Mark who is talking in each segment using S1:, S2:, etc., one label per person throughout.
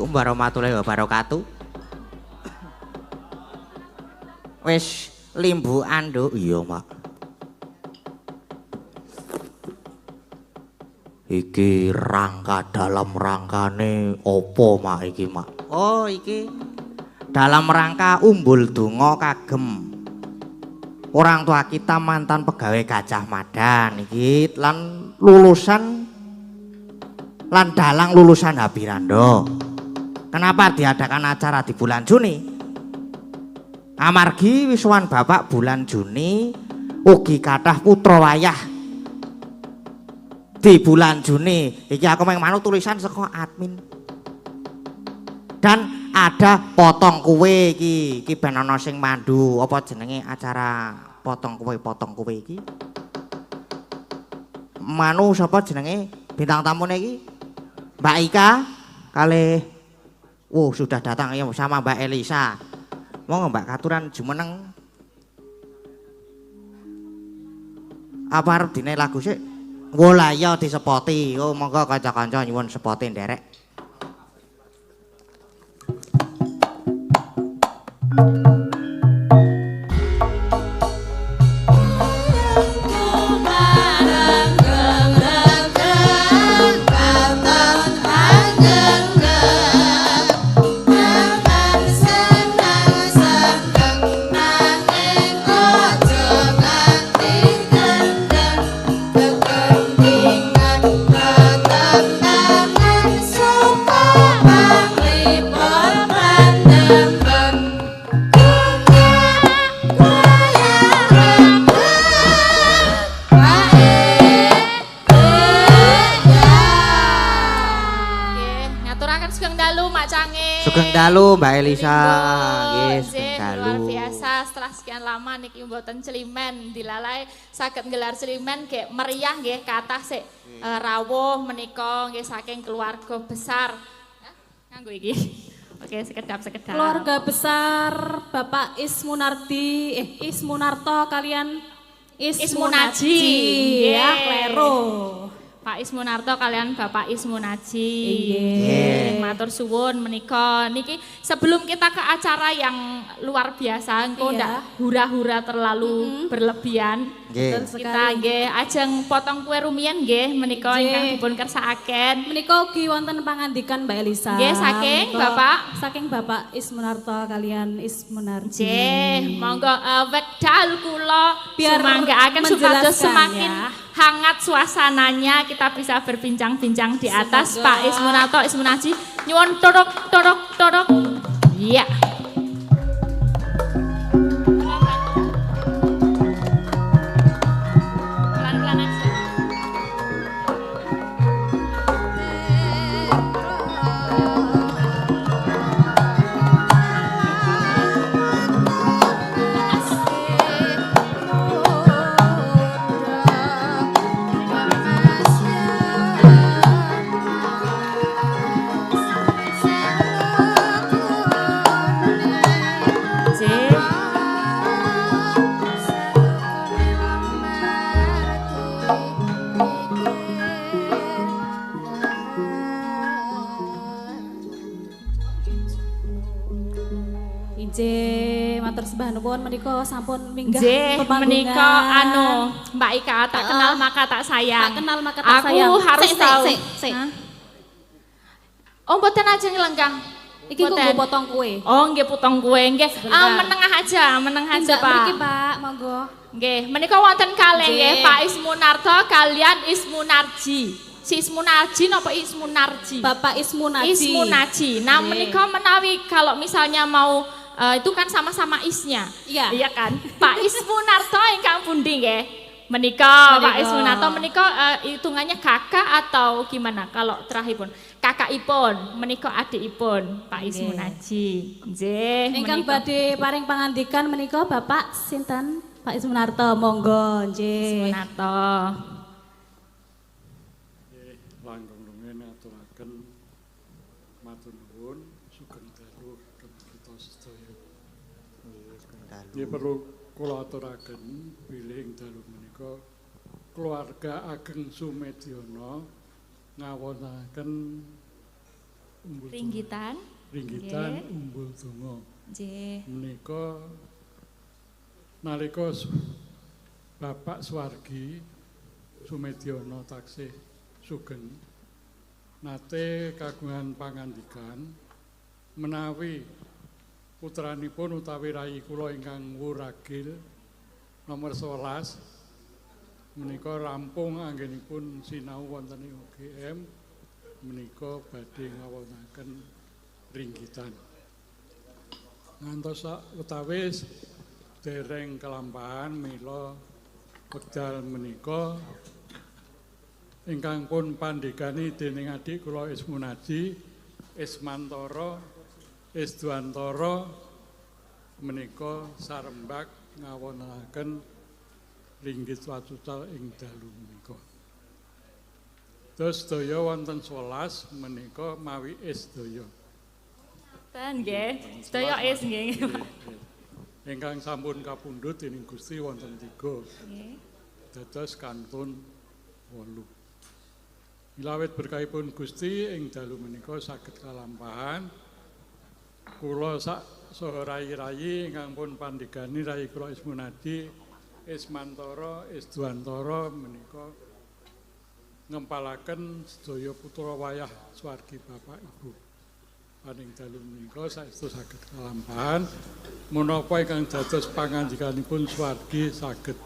S1: Assalamualaikum warahmatullahi wabarakatuh. Wis limbukan nduk. Iya, Mak. Iki rangka dalam rangkane opo, Mak, iki, Mak? Oh, iki dalam rangka umbul donga kagem orang tua kita mantan pegawai Gajah Mada niki lan lulusan lan dalang lulusan Habirando. Kenapa diadakan acara di bulan Juni? Amargi wisuwan Bapak bulan Juni ugi kathah putra wayah di bulan Juni. Iki aku meng manut tulisan saka admin. Dan ada potong kue iki ben ana sing mandu apa jenenge acara potong kue iki. Manu sapa jenenge bintang tamune iki? Mbak Ika kalih sudah datang ya sama Mbak Elisa. Monggo Mbak katuran jumeneng. Apa arep dine lagu sik? Wola ya disepoti. Oh monggo kanca-kanca nyuwun sepoti nderek. Sugeng dalu Mbak Elisa. Nggih, sugeng dalu.
S2: Luar biasa setelah sekian lama niki mboten celimen dilalai saged nggelar celimen nggih meriah nggih kathah sik rawuh menika nggih saking keluarga besar. Nganggo iki. Oke, sekedap.
S3: Keluarga besar Bapak Ismunarto kalian Ismunaji. Ya, klero.
S2: Pak Ismunarto kalian Bapak Ismunaji.
S1: Nggih.
S2: Matur suwun menika. Niki sebelum kita ke acara yang luar biasa, engko ndak hura-hura terlalu berlebihan.
S1: Nggih.
S2: Kita nggih ajeng potong kue rumiyin nggih menika ingkang dipun kersakaken.
S3: Menika ugi wonten pangandikan Mbak Elisa.
S2: Nggih saking Bapak
S3: Ismunarto kalian Ismunarji.
S2: Nggih, monggo wekdal kula
S3: Biar
S2: sumanggaaken supados
S3: menjelaskan,
S2: semakin
S3: ya.
S2: hangat suasananya kita bisa berbincang-bincang di atas Pak Ismunarto Ismunaji. Nyuwun torok. Iya. Pelan-pelan aja.
S3: Matur sembah nuwun menika sampun minggah
S2: Menika Mbak Ika tak kenal maka tak sayang.
S3: Tak kenal maka tak sayang.
S2: Aku harus tahu.
S3: Sik.
S2: Oh, mboten ajeng lenggah.
S3: Iki kanggo potong kue.
S2: Oh, nggih potong kue nggih. Menengah aja Pak.
S3: Mriki Pak, monggo.
S2: Nggih, menika wonten kalih nggih Pak Ismunarto kalian Ismunarji. Si Ismunarji napa Ismunarji?
S3: Bapak Ismunaji.
S2: Ismunaji. Nah, menika menawi kalau misalnya mau itu kan sama-sama isnya.
S3: Iya.
S2: Iya kan? Pak Ismunarto ingkang pundi nggih? Menika Pak Ismunarto menika hitungannya kakak atau gimana kalau terakhiripun? Kakakipun, menika adikipun Pak Ismunaji. Nggih.
S3: Ingkang badhe paring pangandikan menika Bapak sinten? Pak Ismunarto, monggo nggih.
S2: Ismunarto.
S4: Langgeng rumiyin aturaken matur nuwun sugeng dalu kita sedaya. Nggih perlu kula aturaken bilih ing dalu menika keluarga ageng Sumedyono ngawonaken Umbul
S2: Ringgitan.
S4: Ringgitan
S2: Nggih.
S4: Umbul Donga.
S2: Nggih.
S4: Menika nalika Bapak Suwargi Sumedyono taksih sugeng nate kagungan pangandikan menawi putranipun utawi rayi kula ingkang wuragil nomor 11 menika rampung anggenipun sinau wonten ing UGM menika badhe ngawontenaken ringgitan. Ngantos utawis dereng kelampahan mila wekdal menika ingkang pun pandhegani dening adik kula Ismunaji, Ismantara, Isdwantara menika sarembak ngawontenaken ringgit watucal ing dalu menika. Terus sedaya wonten 11 menika mawi Isdaya.
S2: Ten nggih. Sedaya is nggih.
S4: Ingkang sampun kapundhut dening Gusti wonten 3.
S2: Nggih.
S4: Dados kantun 8. Milawit berkahipun Gusti ing dalu menika saged kalampahan. Kula sak saha rayi-rayi ingkang pun pandhegani rayi kula Ismunadi, Ismantara, Isdwantara menika ngempalaken sedaya putra wayah swargi Bapak Ibu. Paning dalu menika saestu saged kalampahan menapa ingkang dados pangandikanipun swargi saged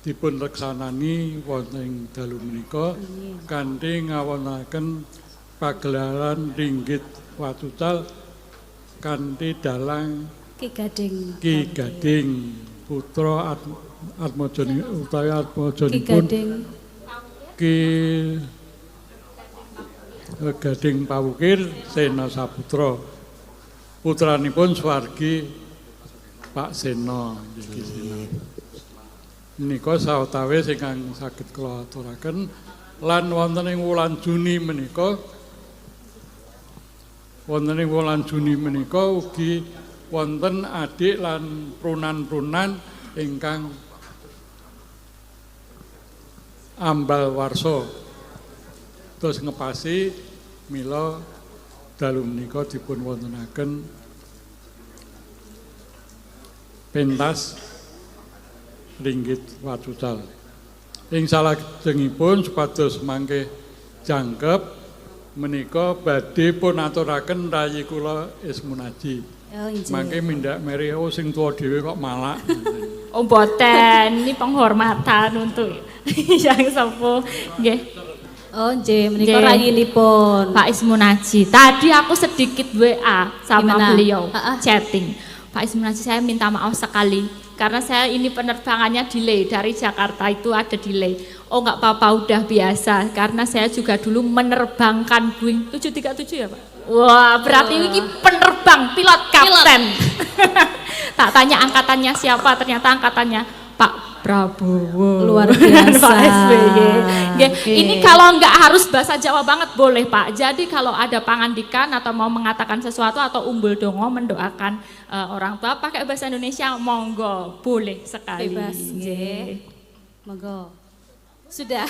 S4: dipun reksanani wonten ing dalu menika kanthi ngawontenaken pagelaran ringgit watucal kanthi dalang
S3: Ki Gading.
S4: Ki Gading putra Atmajani utawi
S3: Ki
S4: Atmajanipun
S3: Gading.
S4: Ki Gading Pawukir Sena Saputra putranipun swargi Pak Sena nggih Sena. Menika sawetawis ingkang saged kula aturaken lan wonten ing wulan Juni menika ugi wonten adik lan prunan-prunan ingkang ambal warsa terus ngepasi mila dalu menika dipun wontenaken pentas ringgit watucal. Ing salajengipun supados mangke jangkep menika badhe pun aturaken rayi kula Ismunaji.
S3: Oh, injih.
S4: Mangke mindak meri sing tuwa dhewe kok malak.
S2: Oh mboten, ini penghormatan untuk yang sepuh. Nggih.
S3: Oh, nggih, menika
S2: Nggih.
S3: rayinipun.
S2: Pak Ismunaji. Tadi aku sedikit WA sama
S3: Gimana?
S2: beliau,
S3: Ah, ah.
S2: chatting. Pak Ismunaji, saya minta maaf sekali karena saya ini penerbangannya delay dari Jakarta itu ada delay. Oh nggak apa-apa, udah biasa karena saya juga dulu menerbangkan Boeing 737 ya Pak. Wah berarti ini penerbang pilot kapten. Tak tanya angkatannya siapa, ternyata angkatannya Pak Prabowo.
S3: Luar biasa.
S2: Pak SBY. Nggih,
S3: Oke.
S2: ini kalau nggak harus bahasa Jawa banget boleh Pak. Jadi kalau ada pangandikan atau mau mengatakan sesuatu atau umbul dongo mendoakan orang tua pakai bahasa Indonesia monggo boleh sekali.
S3: Bebas,
S2: Nggih.
S3: nggih. Monggo. Sudah.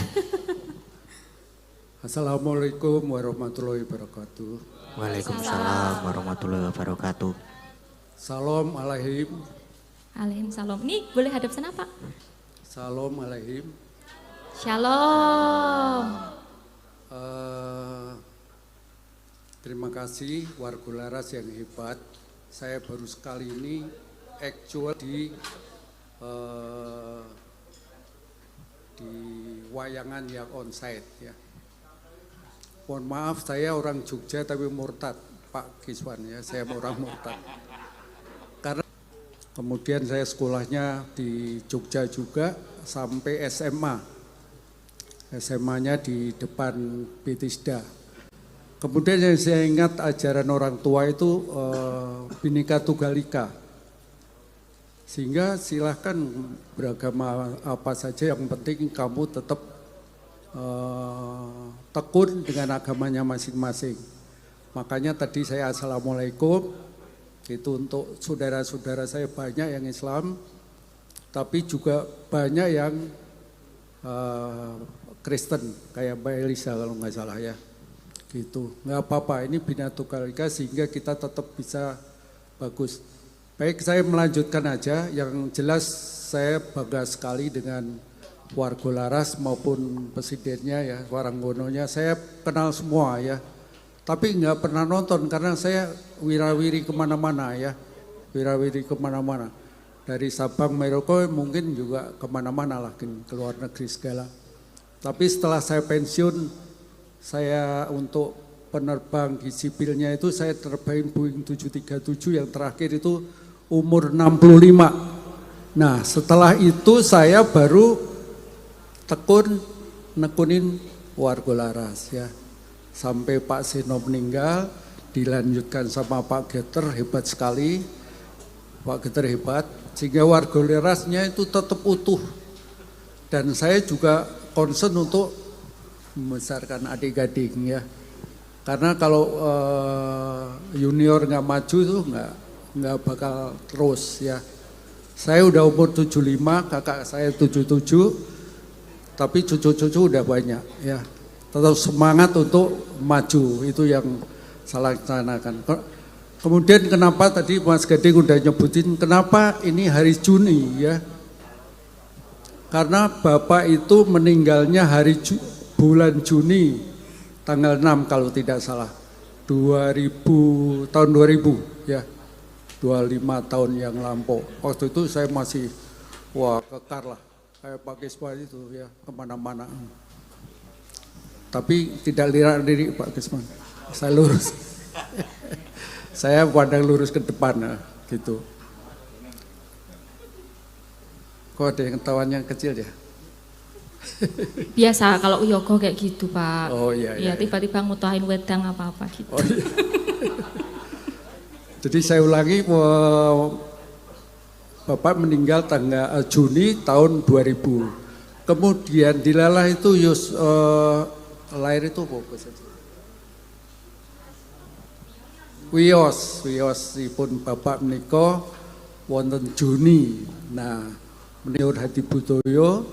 S5: Assalamualaikum warahmatullahi wabarakatuh.
S1: Waalaikumsalam warahmatullahi wabarakatuh.
S5: Salam alaihim.
S2: Alaihissalam. Ini boleh hadap sana Pak?
S5: Salam alaihim.
S2: Shalom.
S5: Terima kasih warga Laras yang hebat. Saya baru sekali ini actual di wayangan yang onsite ya. Mohon maaf saya orang Jogja tapi murtad Pak Kiswan ya, saya orang murtad. Karena kemudian saya sekolahnya di Jogja juga sampai SMA. SMA-nya di depan Bethesda. Kemudian yang saya ingat ajaran orang tua itu Bhinneka Tunggal Ika. Sehingga silahkan beragama apa saja, yang penting kamu tetap tekun dengan agamanya masing-masing. Makanya tadi saya assalamualaikum, itu untuk saudara-saudara saya banyak yang Islam, tapi juga banyak yang Kristen, kayak Mbak Elisa kalau nggak salah ya. gitu. Nggak apa-apa, ini Bina Tunggal Ika sehingga kita tetap bisa bagus. Baik, saya melanjutkan aja. Yang jelas saya bangga sekali dengan warga Laras maupun presidennya ya, Waranggononya. Saya kenal semua ya. Tapi nggak pernah nonton karena saya wirawiri kemana-mana ya. Wirawiri kemana-mana. Dari Sabang, Merauke mungkin juga kemana-mana lah, ke luar negeri segala. Tapi setelah saya pensiun, saya untuk penerbang di sipilnya itu saya terbangin Boeing 737 yang terakhir itu umur 65. Nah setelah itu saya baru nekunin warga Laras ya. Sampai Pak Seno meninggal, dilanjutkan sama Pak Geter, hebat sekali. Pak Geter hebat, sehingga warga Larasnya itu tetap utuh. Dan saya juga concern untuk membesarkan adik-adik ya. Karena kalau junior nggak maju tuh nggak bakal terus ya. Saya udah umur 75, kakak saya 77, tapi cucu-cucu udah banyak ya. Tetap semangat untuk maju, itu yang saya laksanakan. Kemudian kenapa tadi Mas Gading udah nyebutin kenapa ini hari Juni ya. Karena Bapak itu meninggalnya bulan Juni tanggal 6 kalau tidak salah tahun 2000 ya, 25 tahun yang lampau. Waktu itu saya masih kekar lah kayak Pak Kiswan itu ya, kemana-mana. Tapi tidak lirik Pak Kiswan, saya lurus. Saya pandang lurus ke depan ya, gitu. Kok ada yang ketawanya kecil ya?
S2: Biasa kalau yoga kayak gitu Pak.
S5: Oh iya.
S2: Ya tiba-tiba ngutahin wedang apa-apa gitu.
S5: Oh, iya. Jadi saya ulangi, Bapak meninggal tanggal Juni tahun 2000. Kemudian dilalah itu lahir itu apa saja? Wios pun Bapak menika wonten Juni. Nah, menurut Hadi Budoyo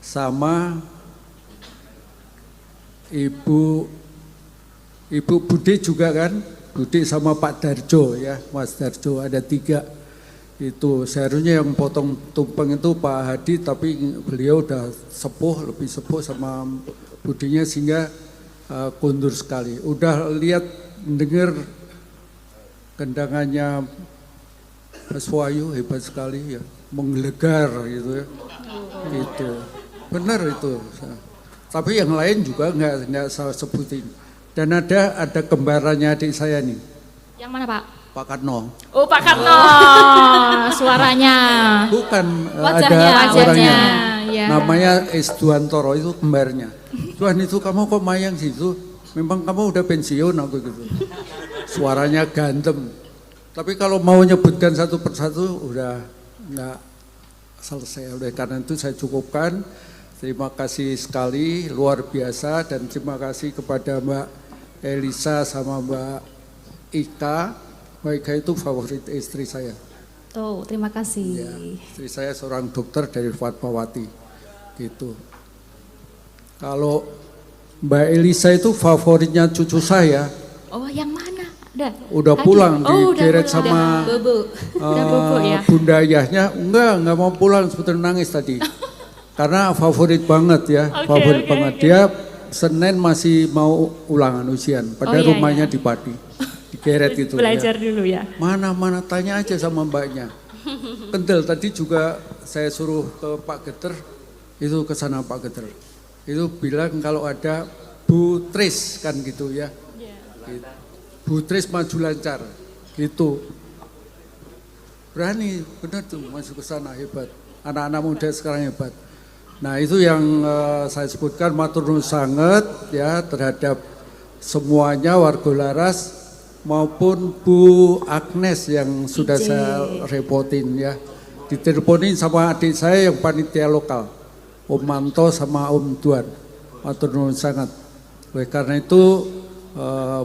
S5: sama Ibu Bude juga kan, Bude sama Pak Darjo ya, Mas Darjo, ada 3 itu. Seharusnya yang potong tumpeng itu Pak Hadi, tapi beliau udah lebih sepuh sama Budenya sehingga kundur sekali. Udah lihat dengar kendangannya Mas Wahyu hebat sekali ya, menggelegar gitu ya, gitu. Benar itu. Tapi yang lain juga nggak saya sebutin. Dan ada kembarannya adik saya nih.
S2: Yang mana Pak?
S5: Pak Karno.
S2: Oh Pak Karno, suaranya.
S5: Bukan,
S2: Wajahnya,
S5: ada orangnya.
S2: Ya.
S5: Namanya Esduantoro, itu kembarnya. Tuhan itu kamu kok mayang situ? Memang kamu udah pensiun aku gitu. Suaranya ganteng. Tapi kalau mau nyebutkan satu persatu udah nggak selesai. Oleh karena itu saya cukupkan. Terima kasih sekali, luar biasa, dan terima kasih kepada Mbak Elisa sama Mbak Ika. Mbak Ika itu favorit istri saya.
S3: Tuh, terima kasih.
S5: Ya, istri saya seorang dokter dari Fatmawati, gitu. Kalau Mbak Elisa itu favoritnya cucu saya.
S2: Oh, yang mana?
S5: Udah pulang, digeret sama
S2: ya?
S5: Bunda Ayahnya. Enggak mau pulang, sebetulnya nangis tadi. Karena favorit banget ya, favorit banget. Dia Senin masih mau ulangan ujian, padahal rumahnya di Pati, digeret itu.
S2: Belajar dulu ya.
S5: Mana tanya aja sama mbaknya. Kendel tadi juga saya suruh ke Pak Geter, itu ke sana Pak Geter. Itu bilang kalau ada Bu Tris kan gitu ya. Gitu. Bu Tris maju lancar, gitu. Berani, benar tuh masuk ke sana, hebat. Anak-anak muda sekarang hebat. Nah itu yang saya sebutkan, matur nuwun sanget ya terhadap semuanya warga Laras maupun Bu Agnes yang sudah saya repotin ya. Diteleponin sama adik saya yang panitia lokal, Om Manto sama Om Duan. Matur nuwun sangat. Oleh karena itu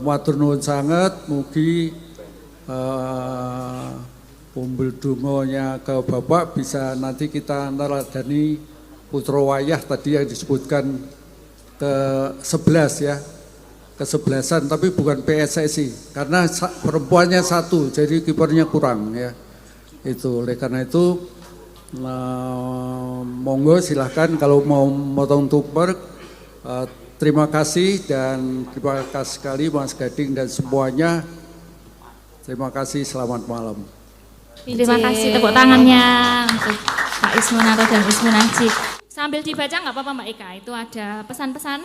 S5: matur nuwun sangat, mugi umbul dungonya ke Bapak bisa nanti kita neladani Putra Wayah tadi yang disebutkan ke 11 ya. kesebelasan, tapi bukan PSSI karena perempuannya satu, jadi kipernya kurang ya. Itu oleh karena itu monggo silahkan kalau mau motong tumpeng. Terima kasih dan terima kasih sekali Mas Gading dan semuanya. Terima kasih, selamat malam.
S2: Terima kasih tepuk tangannya untuk Pak Ismunarto dan Ismu Najib. Sambil dibaca nggak apa-apa Mbak Ika, itu ada pesan-pesan.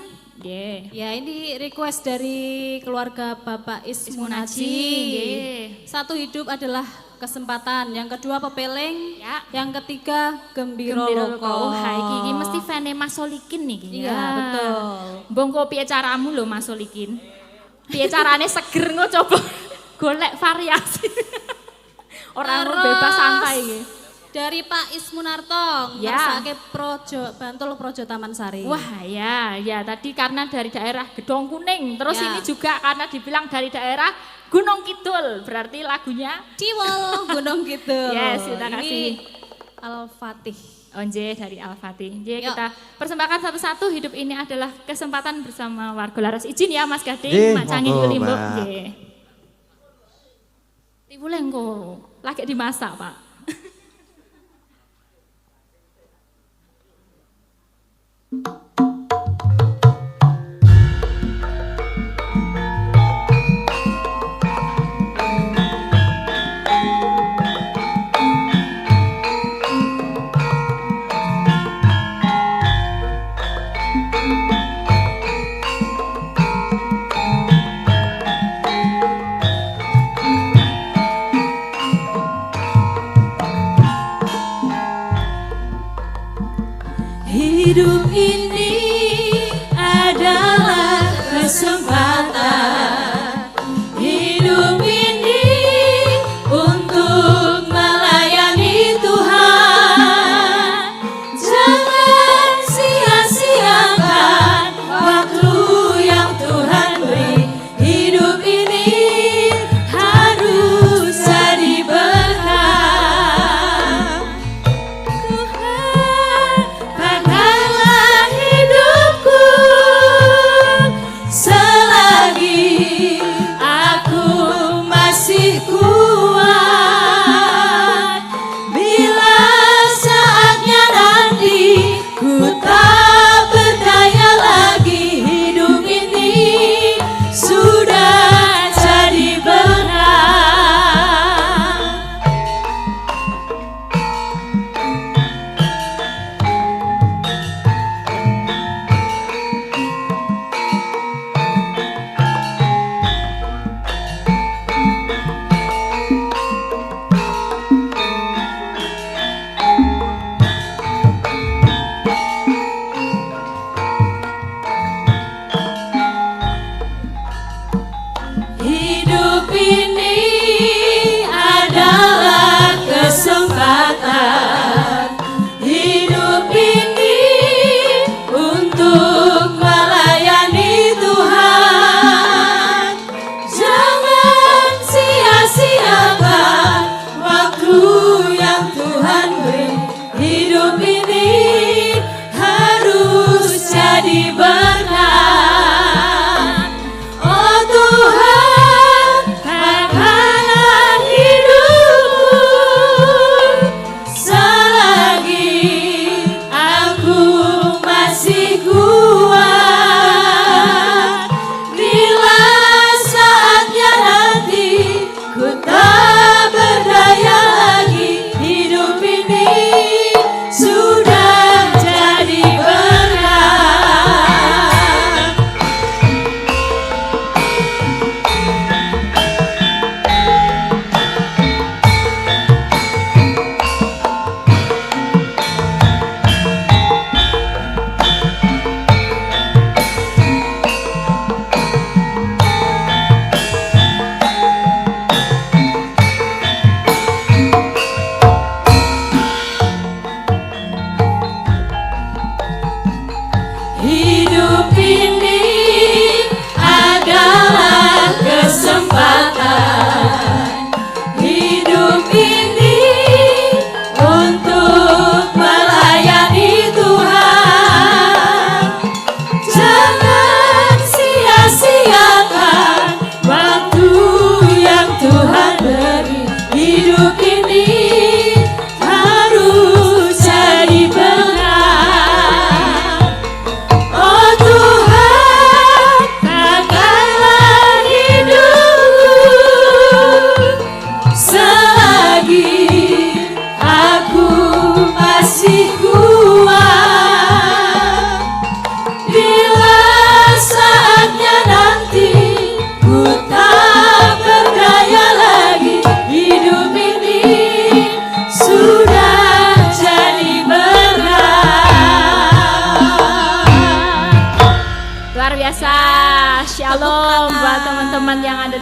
S3: Ya ini request dari keluarga Bapak Ismu Najib. Satu hidup adalah kesempatan, yang kedua pepeling,
S2: Ya.
S3: yang ketiga gembira loko.
S2: Oh, iki mesti fane Mas Solikin nih.
S3: Iya, betul.
S2: Bongko piye caramu lho Mas Solikin? Piye carane seger ngo coba golek variasi. Orang
S3: Terus,
S2: bebas santai iki.
S3: Dari Pak Ismunarto,
S2: Ya.
S3: ngersake Bantul Projo Taman Sari.
S2: Wah ya tadi karena dari daerah Gedong Kuning, terus
S3: Ya.
S2: ini juga karena dibilang dari daerah Gunung Kidul, berarti lagunya
S3: Ciwol Gunung Kidul.
S2: Yes, terima kasih.
S3: Ini Al-Fatih.
S2: Onje dari Al-Fatih. Jadi
S3: Yuk.
S2: kita persembahkan satu-satu, hidup ini adalah kesempatan bersama warga Laras. Izin ya Mas Gading,
S1: Nggih,
S2: Mak Canggih
S1: monggo,
S2: Limbuk.
S1: Mbak.
S2: Nggih. Tibuleng kok, lagi dimasak Pak.
S6: Hidup ini adalah kesempatan. Hidup ini untuk melayani Tuhan. Jangan sia-siakan waktu yang Tuhan beri. Hidup ini harus jadi berkah. Pandanglah hidup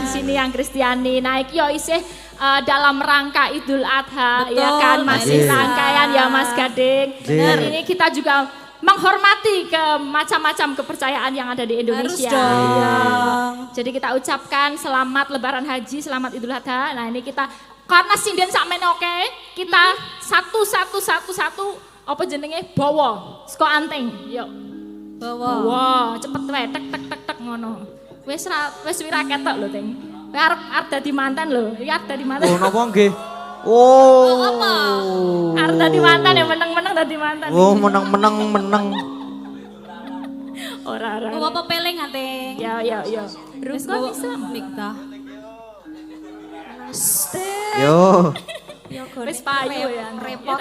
S2: di sini yang Kristiani. Nah, iki yo isih dalam rangka Idul Adha ya kan masih rangkaian ya Mas Gading. Dan ini kita juga menghormati ke macam-macam kepercayaan yang ada di Indonesia. Jadi kita ucapkan selamat Lebaran Haji, selamat Idul Adha. Nah, ini kita karena sinden sakmene oke, kita satu apa jenenge bawa saka anting. Yuk. Bawa, cepet wae tek ngono. Wis wira ketok lho, Ting. Kowe arep dadi mantan lho. Iki arep dadi mantan.
S1: Oh, napa nggih? Oh.
S2: Apa? Arep dadi mantan ya meneng-meneng dadi mantan.
S1: Oh, meneng.
S2: Ora.
S3: Bawa pepeling ate.
S2: Ya.
S3: Wis
S2: Rukun
S3: bawa
S2: Islam.
S3: nikah.
S1: Yo.
S2: Wis payu ya.
S3: Repot.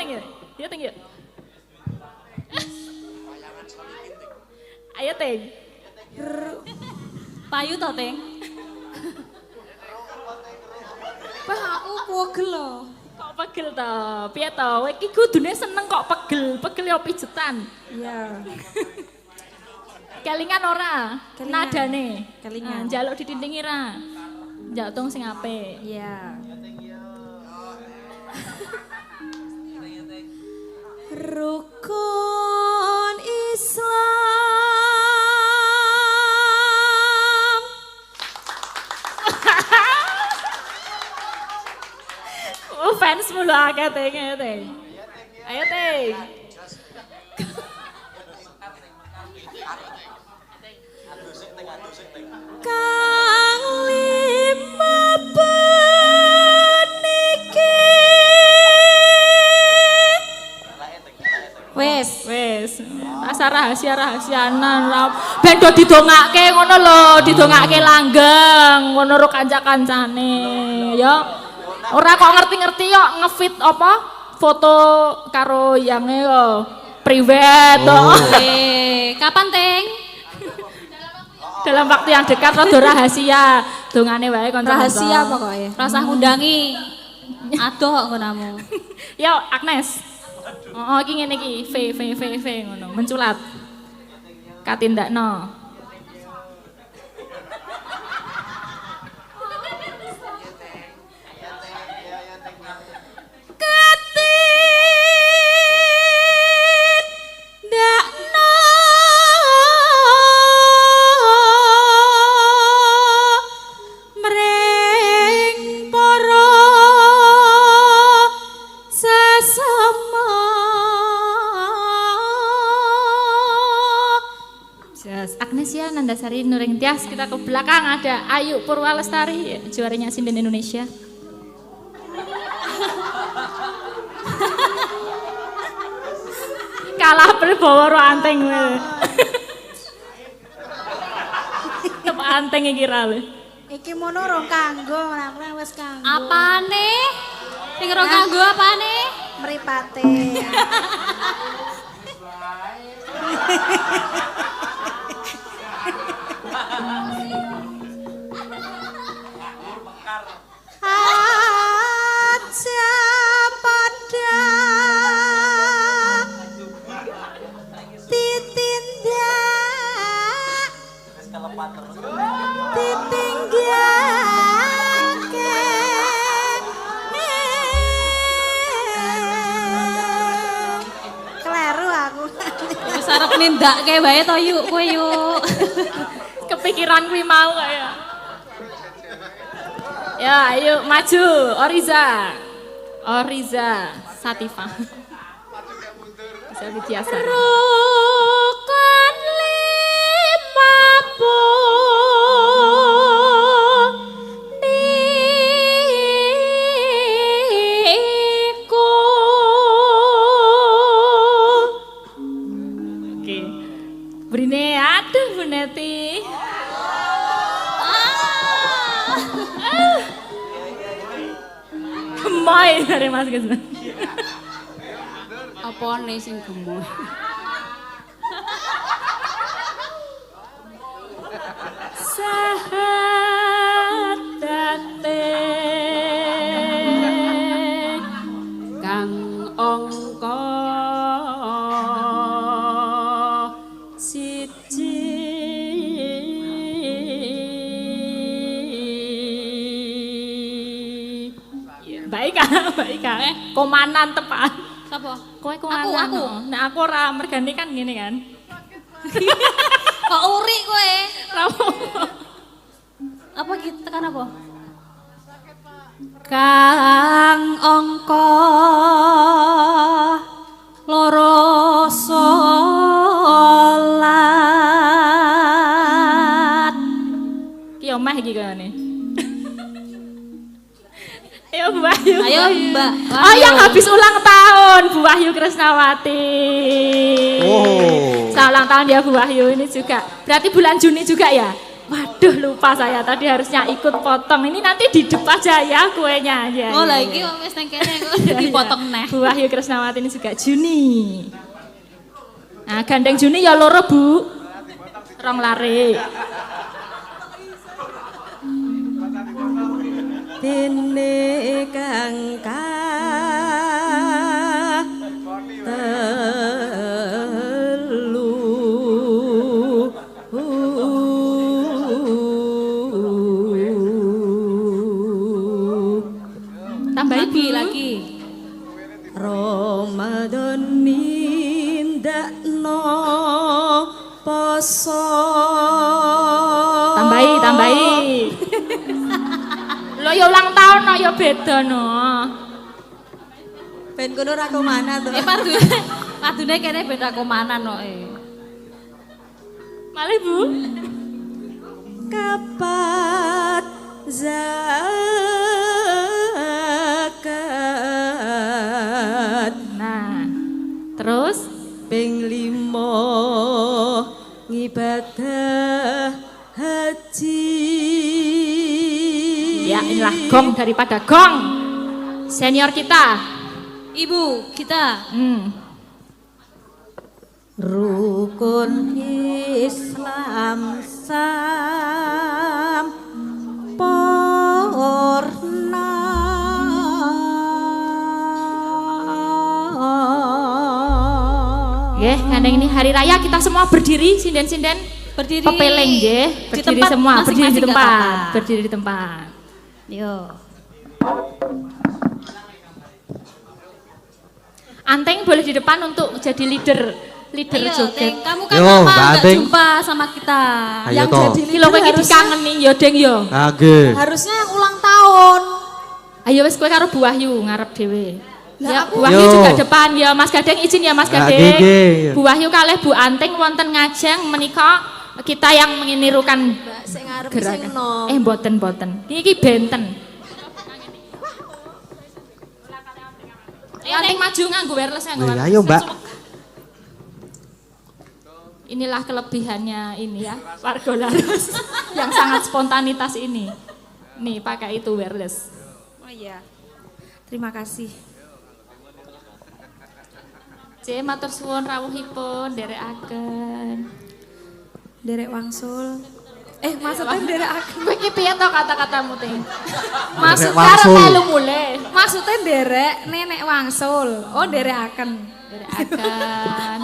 S2: Ya Ting. Ayo Ting.
S3: Payu to, Teng? Bah, aku pegel lho.
S2: Kok pegel to? Piye to? Kowe iki kudune seneng kok pegel. Pegel ya pijetan.
S3: Iya.
S2: Kelingan ora?
S3: Kelingan.
S2: Nadane.
S3: Kelingan.
S2: Njaluk didindingi ra? Njaluk tong sing apik.
S3: Iya. Rukun Islam.
S2: Oh, fans mulu akeh Ting. Ayo Ting.
S3: Kang lima peniki. Wes.
S2: Asa rahasia-rahasianan ra. Ben do didongake ngono lho, didongake langgeng ngono ro kanca-kancane, ya. Ora kok ngerti-ngerti yo ngefit apa? Foto karo yange yo priwet to.
S3: Kapan, Teng?
S2: Dalam waktu yang dekat rada rahasia. Dongane wae kanca.
S3: Rahasia pokoknya. Rasa ngundangi. Adoh kok ngonamu.
S2: Yo Agnes. Oh, iki ngene iki, V ngono, menculat. Katindakno.
S3: Katindakno. Mring para sesama.
S2: Agnesia Nandasari Nuring Tias, kita ke belakang ada Ayu Purwalestari, juaranya sinden Indonesia. Kalah berbawa ro anteng we. Tep anteng iki ra le.
S7: Iki mono rong kanggo, ora wis kanggo.
S3: Apane? Sing ora kanggo apane?
S7: Mripate. Aja pada ditindak ditinggake kleru aku.
S3: Wis arep nindake wae to yuk kowe yuk.
S2: Kepikiran kuwi mau kaya. Ya, ayo maju, Oriza Sativa. Bisa Widyasar.
S3: Rukun lima niku.
S2: Oke. Brine aduh Bu Neti. Gemoy dari Mas Gus.
S3: Apane sing gemoy?
S2: Sahadate
S3: Kang angka
S2: siji. Mbak Ika. Komanan tepat.
S3: Sapa?
S2: Kowe komanan.
S3: Aku.
S2: Nah aku ora mergane kan ngene kan.
S3: Kok uri kowe?
S2: Rawo.
S3: Apa gitu tekan apa? Kang angka loro salat.
S2: Ki omah iki kayane. Ayo Bu Wahyu.
S3: Ayo Mbak.
S2: Oh yang habis ulang tahun Bu Wahyu Krisnawati.
S1: Oh.
S2: Selamat ulang tahun ya Bu Wahyu ini juga. Berarti bulan Juni juga ya? Waduh lupa saya tadi harusnya ikut potong. Ini nanti di depan aja ya kuenya ya.
S3: Oh
S2: ya,
S3: lagi
S2: ya.
S3: wis nang kene kok dipotong neh.
S2: Bu Wahyu Krisnawati ini juga Juni. Nah gandeng Juni ya loro Bu. Rong lare.
S6: Dene kang telu
S2: Tambahi
S3: lagi.
S6: Ramadan nindakno poso.
S2: Tambahi. Lo ya ulang tahun no ya beda no.
S6: Ben kono ra kemana to.
S3: Padune kene beda komanan no
S2: Malih Bu.
S6: Kapat zakat.
S2: Nah, terus
S6: Ping 5 ngibadah haji.
S2: ya inilah gong daripada gong. Senior kita.
S3: Ibu kita.
S6: Rukun Islam sampurna.
S2: Nggih, ngandeng ini hari raya kita semua berdiri sinden-sinden
S3: Berdiri
S2: pepeleng nggih,
S3: di
S2: berdiri
S3: tempat
S2: semua, berdiri di
S3: masing-masing,
S2: tempat,
S3: gak apa-apa.
S2: berdiri di tempat.
S3: Yo.
S2: Anteng boleh di depan untuk jadi leader
S3: Ayo,
S2: joget.
S3: Teng, kamu kan
S1: Yo,
S3: lama
S1: Mbak
S3: nggak
S1: Anteng.
S3: jumpa sama kita.
S1: Ayo
S6: Yang
S1: toh.
S6: jadi
S2: Kilo kowe iki
S6: harusnya,
S2: dikangeni yo Deng yo.
S1: Nggih.
S6: harusnya yang ulang tahun.
S2: Ayo wis kowe karo Bu Wahyu ngarep dhewe.
S6: Lah,
S2: Ya,
S6: aku-
S2: Bu Wahyu
S1: Yo.
S2: juga depan ya, Mas Gadeng izin ya Mas
S1: Ah,
S2: Gadeng.
S1: nggih.
S2: Bu Wahyu kalih Bu Anteng wonten ngajeng menika kita yang menirukan
S6: Mbak sing ngarep sing
S2: gerakan.
S6: nom.
S2: Mboten. Iki benten. Anteng maju nganggo wireless nganggo
S1: Wih,
S2: wireless.
S1: ayo, Mbak.
S2: Inilah kelebihannya ini ya, Warga Laras yang sangat spontanitas ini. Nih, pakai itu wireless.
S7: Oh iya. Terima kasih.
S2: C matur suwun rawuhipun nderekaken.
S7: Derek wangsul. Maksudnya derek aku.
S2: Kowe iki piye to kata-katamu teh?
S1: Masuk
S2: Karo melu mulai.
S7: Maksudnya derek nenek wangsul. Oh derek akan.
S2: Nderekaken.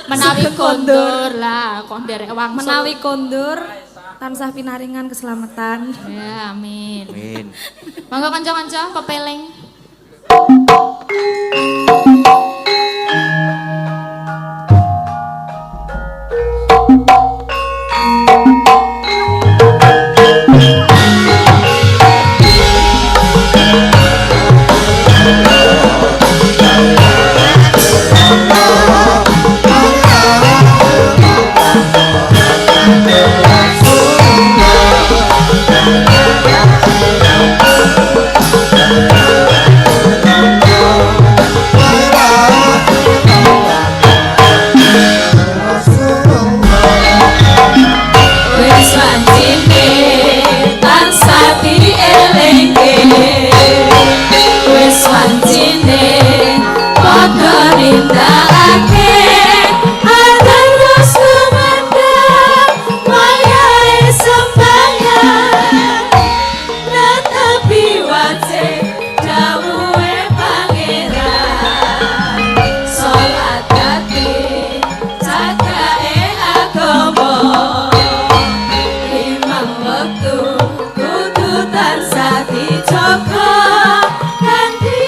S2: Menawi kondur lah, kok nderek wangsul.
S7: Menawi kondur tansah pinaringan keselamatan.
S2: Ya, amin.
S1: Amin.
S2: Monggo kanca-kanca pepeleng.
S6: Wis wancine tansah dielingke. Wis wancine padha nindakake terus lumandang wayahe sembahyang. Netapi wae dawuhe pangeran salat dadi cagake agama. Imam wektu kudu tansah dijaga kanthi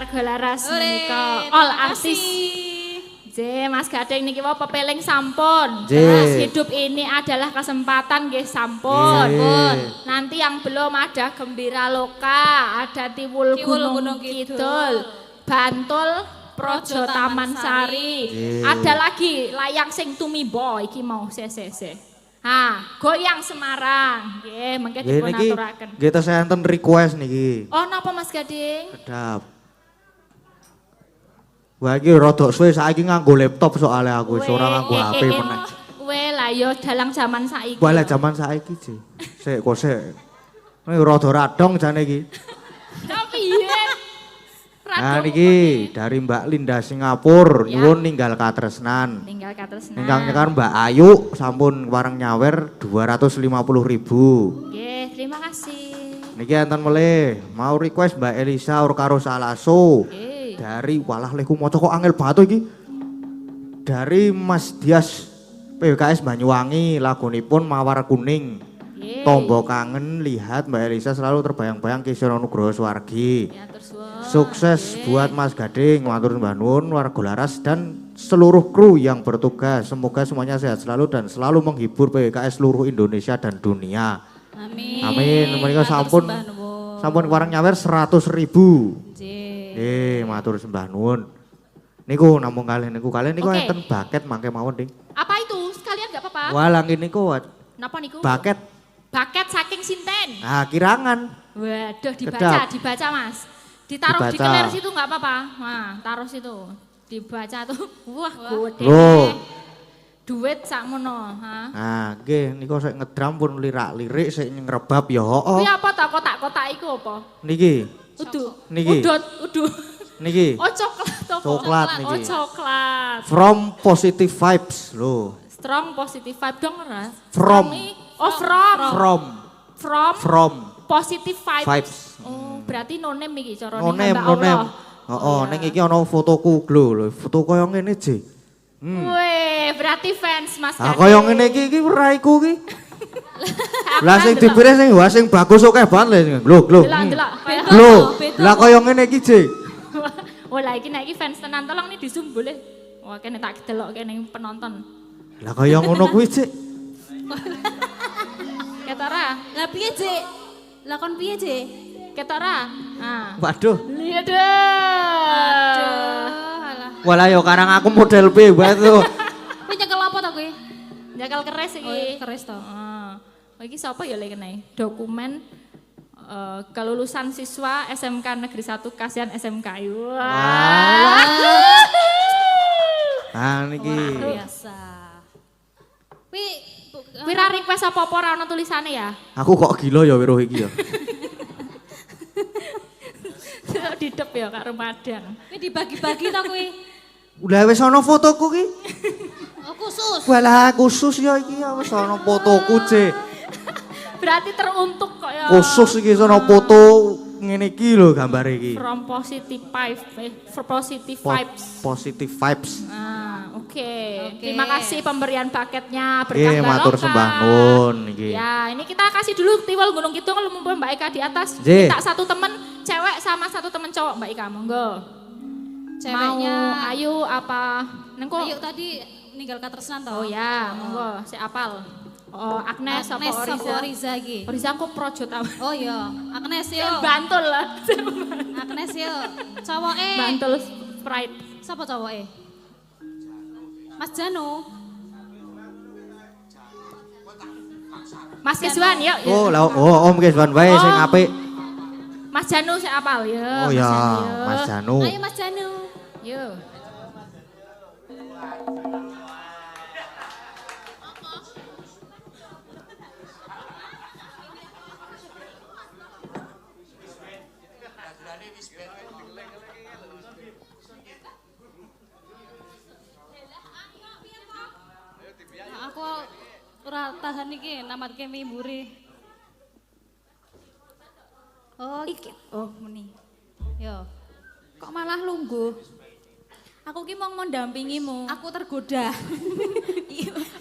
S2: warga laras
S3: Ore,
S2: menika
S3: terima
S2: all
S3: kasih.
S2: artis. J Mas Gading niki wau pepeling sampun.
S1: J.
S2: Terus hidup ini adalah kesempatan nggih sampun.
S1: J.
S2: Nanti yang belum ada Gembira Loka, ada Tiwul Gunung Kidul, Bantul Projo Taman Sari. Ada lagi layang sing tumibo iki mau se. Goyang Semarang. Nggih, mengke dipun
S1: Niki
S2: aturaken.
S1: nggih tes enten request niki.
S2: Oh, napa Mas Gading?
S1: Kedap. Wah iki rada suwe saiki nganggo laptop soalnya aku wis ora nganggo HP meneh.
S2: Weh lah yo dalang zaman saiki.
S1: Wah lah jaman saiki sih. Sik kok sik. Ini rada radong jane iki.
S2: Tapi piye?
S1: Nah niki dari Mbak Linda Singapura nyuwun ninggal katresnan.
S2: Tinggal katresnan.
S1: Ingkang nyekan Mbak Ayu sampun wareng nyawer 250.000.
S2: Nggih, terima kasih.
S1: Niki enten melih mau request Mbak Elisa ur karo Salaso.
S2: Nggih.
S1: Dari walah lehku maca kok angel banget iki. Dari Mas Dias PWKS Banyuwangi lagunipun Mawar Kuning.
S2: Nggih.
S1: Tombo kangen lihat Mbak Elisa selalu terbayang-bayang Kisah Nugroho Swargi.
S2: Ya tersuwun.
S1: Sukses buat Mas Gading, matur Mbah Nun, warga Laras dan seluruh kru yang bertugas. Semoga semuanya sehat selalu dan selalu menghibur PWKS seluruh Indonesia dan dunia.
S3: Amin.
S1: Amin. Mereka sampun
S3: Matur sembah nuwun.
S1: sampun warang nyawer 100.000. Matur sembah nuwun. Niku namung kalih niku niku
S2: Oke.
S1: enten baket mangke mawon, Ding.
S2: Apa itu? Sekalian enggak apa-apa?
S1: Walang niku
S2: Napa niku?
S1: baket.
S2: Baket saking sinten?
S1: Nah, kirangan.
S2: Waduh,
S1: Kedap.
S2: dibaca Mas. Ditaruh di
S1: Dibaca.
S2: keler situ enggak apa-apa. Nah, taruh situ. Dibaca tuh. Wah, gede.
S1: Loh.
S2: Duit sakmono, ha.
S1: Nah, nggih niku sik ngedram pun lirak-lirik sik ngrebab ya
S2: Kuwi
S1: hooh.
S2: apa ta kotak-kotak iku apa?
S1: Niki,
S2: Udu.
S1: Niki.
S2: Udu.
S1: niki.
S2: Oh, coklat apa?
S1: Coklat niki.
S2: Oh, coklat.
S1: From Positive Vibes lho.
S2: Strong positive vibe dong ora?
S1: From.
S2: Oh, from.
S1: From
S2: Positive vibes.
S1: Vibes.
S2: Oh, berarti no name iki cara
S1: No name, no name. Heeh, ning iki ana fotoku lho, foto kaya ngene, Ji.
S2: Weh, berarti fans Mas
S1: Ah
S2: Gading.
S1: kaya ngene iki raiku iki. Lah sing dipilih sing wah sing bagus oke banget lho.
S2: Delok.
S1: Lho, lah kaya ngene iki, Ji.
S2: Oh, lah iki nek iki fans tenan tolong nih di zoom boleh. Wah, kene tak delok kene penonton.
S1: Lah kaya ngono kuwi, Ji.
S2: Ketara,
S3: Lah piye, Cik? Lah kon piye, Cik?
S2: ketara. Nah.
S1: Waduh.
S2: Lihat deh.
S3: Alah.
S1: Walah yo karang aku model B banget tuh.
S3: Kowe nyekel apa ta kowe?
S2: Nyekel keres
S3: Oh,
S2: iki.
S3: keris to.
S2: Oh, iki sapa ya lek kene? Dokumen kelulusan siswa SMK Negeri 1 Kasihan SMK. Wah.
S1: Nah niki.
S3: Biasa.
S2: Wira request apa-apa ora ono tulisane ya?
S1: Aku kok gila ya weruh iki ya.
S2: Didep ya Kak Ramadan.
S3: Kowe dibagi-bagi ta kowe?
S1: Udah wis ana fotoku ki.
S3: Oh, khusus.
S1: Walah khusus ya iki ya wis ana fotoku, Ji.
S2: Berarti teruntuk kok ya.
S1: Khusus iki ana foto ngene iki lho gambar iki.
S2: From positive vibes, for positive vibes.
S1: Positive vibes.
S2: Oke. Terima kasih pemberian paketnya berkah
S1: Nggih, matur
S2: barokah.
S1: sembah nuwun iki.
S2: Ya, ini kita kasih dulu Tiwul Gunung Kidul mumpung Mbak Eka di atas.
S1: Nggih.
S2: Minta satu temen cewek sama satu temen cowok Mbak Eka, monggo.
S3: Ceweknya
S2: Mau Ayu apa? Nengko.
S3: Ayo tadi ninggal katresnan to.
S2: Oh ya, monggo, saya apal. Oh, Agnes apa
S3: Agnes
S2: Oriza?
S3: apa Oriza iki?
S2: Oriza kok projo tahu.
S3: Oh iya, Agnes yo.
S2: Bantul lah.
S3: Agnes yo. Cowoke.
S2: Bantul Sprite.
S3: Sapa cowoke? Mas Jano.
S2: Mas Keswan yuk.
S1: Oh, lah Om Keswan wae sing apik.
S2: Mas Janu saya apal ya.
S1: Oh ya, Mas Janu.
S3: Ayo Mas Jano.
S2: Yuk.
S3: Aku ora tahan iki namatke mimburi. Oh,
S7: Iki, oh meni.
S3: yo.
S7: Kok malah lungguh? Aku ki mau mendampingimu.
S3: Aku tergoda.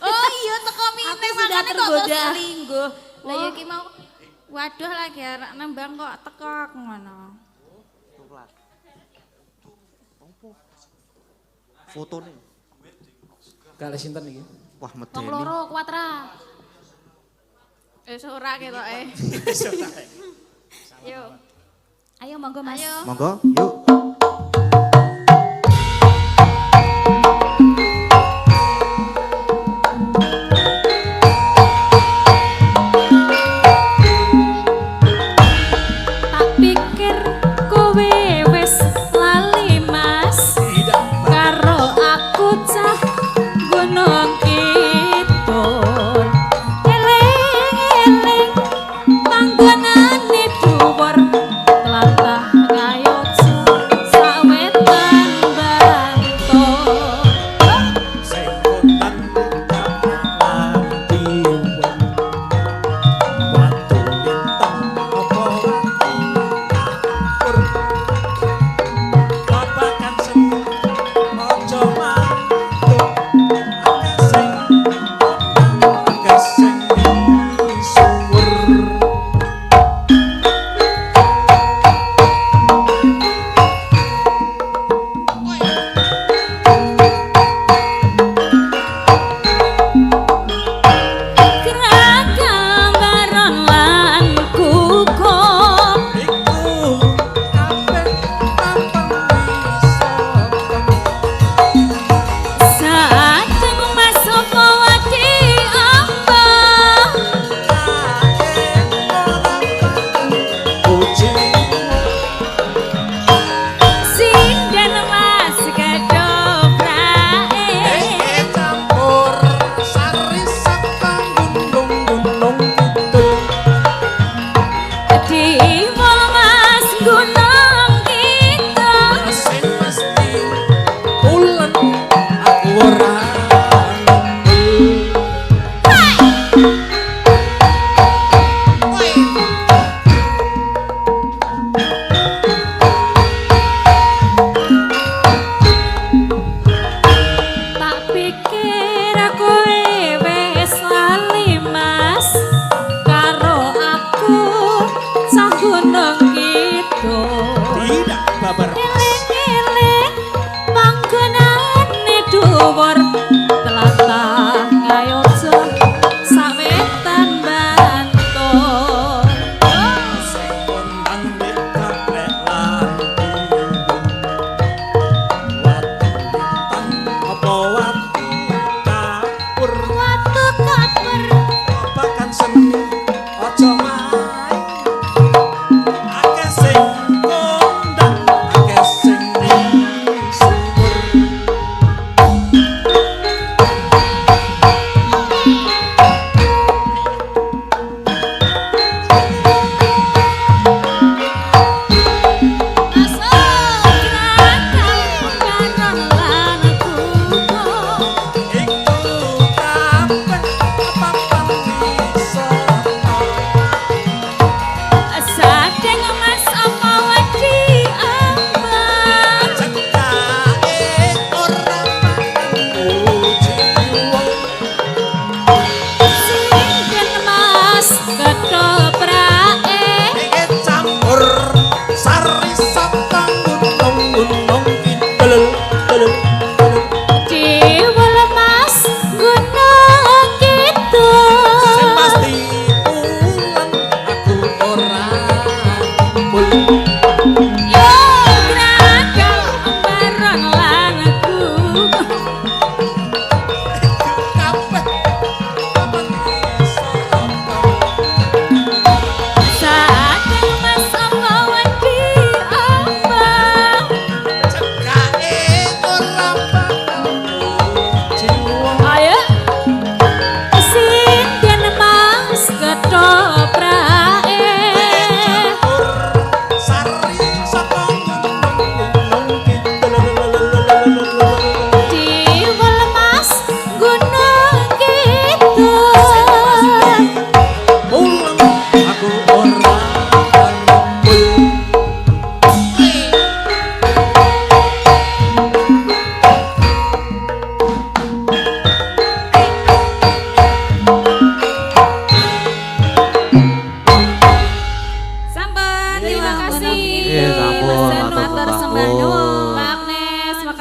S7: Oh iya teko mine
S3: Aku sudah
S7: makane kok
S3: tergoda.
S7: terus selingkuh. Lah ya
S3: Oh.
S7: ki mau waduh lagi arek nembang kok teko ngono.
S1: Fotone.
S8: Kalih sinten iki?
S1: Wah,
S3: Wong
S1: medeni.
S3: loro kuat ra?
S7: Ora ketoke. Yo.
S3: Ayo monggo Mas.
S7: Ayo.
S1: Monggo, yuk.
S3: Tak pikir kowe wis lali Mas. Karo aku cah gunung kidul. Eling-eling panggonane dhuwur tlatah kayodja.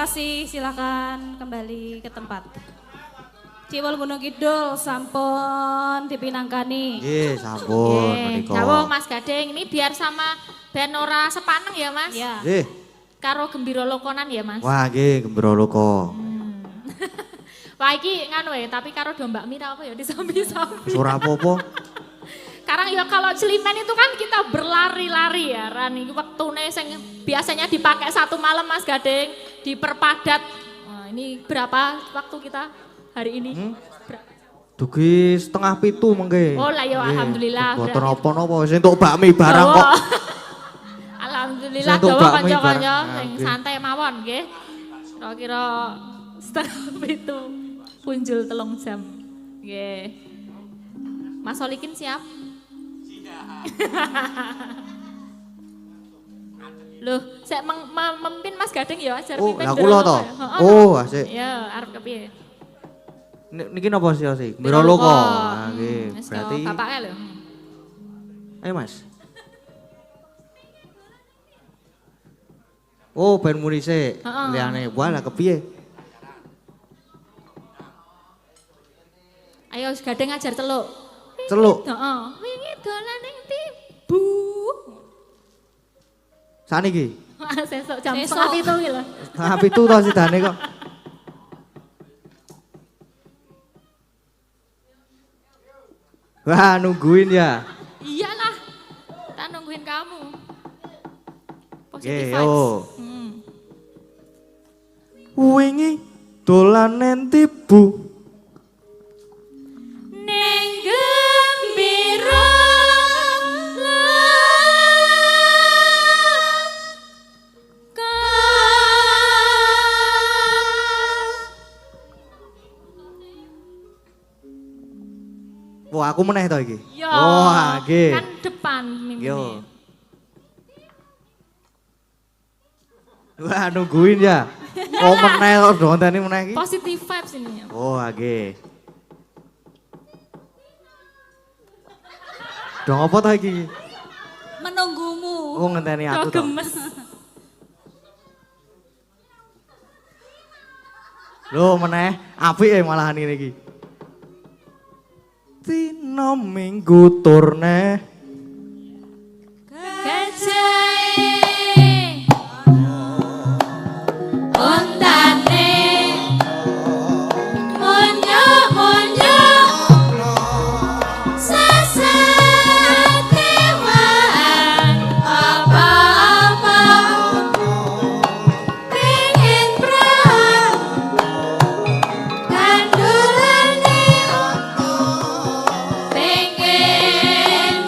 S3: kasih, silakan kembali ke tempat. Ciwol Gunung Kidul sampun dipinangkani.
S1: Nggih, sampun menika.
S2: Jawab Mas Gading, ini biar sama ben ora sepaneng ya Mas.
S3: Ya.
S1: Nggih.
S2: Karo Gembira Lokonan ya Mas.
S1: Wah, nggih Gembira Loko.
S2: Wah iki nganu ya, tapi karo domba mira apa ya disambi-sambi.
S1: Ora apa-apa.
S2: Sekarang ya kalau celimen itu kan kita berlari-lari ya, Ran. Ini waktune sing biasanya dipakai 1 malam Mas Gading, diperpadat. Nah, ini berapa waktu kita hari ini?
S1: Dugi 6:30 mengke.
S2: Oh lah ya alhamdulillah.
S1: Boten apa-napa wis entuk bakmi barang kok.
S2: Alhamdulillah
S1: Sing entuk
S2: dawa
S1: bakmi
S2: kanca-kanca
S1: barang.
S2: sing
S1: Nggih.
S2: santai mawon nggih. Kira-kira 6:30 punjul 3 jam. Nggih. Mas Solikin siap? Loh, saya memimpin Mas Gading ya, ajar
S1: Oh,
S2: pimpin
S1: lah
S2: Biro
S1: kula
S2: Loko
S1: to.
S2: ya? Heeh,
S1: Oh, asik.
S2: Ya, arep kepiye?
S1: Niki napa sih?
S2: Biro
S1: Biro Loko.
S2: Loko.
S1: Ah, nggih.
S2: Wis
S1: Berarti
S2: yo, bapake lho.
S1: ayo Mas. Oh, ben muni sik.
S2: Heeh.
S1: Liyane wah lah kepiye?
S2: Ayo Gading ngajar celuk.
S1: Celuk.
S2: Heeh. Wingi dolan ning Tibu.
S1: Saniki.
S2: Sesuk jam
S3: Sesuk.
S2: 7:30 iki lho.
S1: Nah, pitu to sidane kok. Wah, nungguin ya.
S2: Iyalah. Kita nungguin kamu. Positive
S1: Oke,
S2: vibes.
S1: yo.
S2: Hmm.
S1: Wingi dolan nang Tibu.
S2: Ning Gembira
S1: Wah, aku meneh to iki.
S2: Yo,
S1: Wah, nggih.
S2: kan depan mimpinnya.
S1: Yo. Wah, nungguin ya. Oh, meneh kok donteni meneh iki.
S2: Positive vibes ini.
S1: Oh, nggih. Dong apa to iki?
S3: Menunggumu.
S1: Oh, ngenteni aku
S2: Kok
S1: to.
S2: gemes.
S1: Loh, meneh apik malahan ini iki. Dina Minggu turne
S2: Gajahe ontane monyo-monyo sesatewaan apa-apa pengen perang kandulane pengen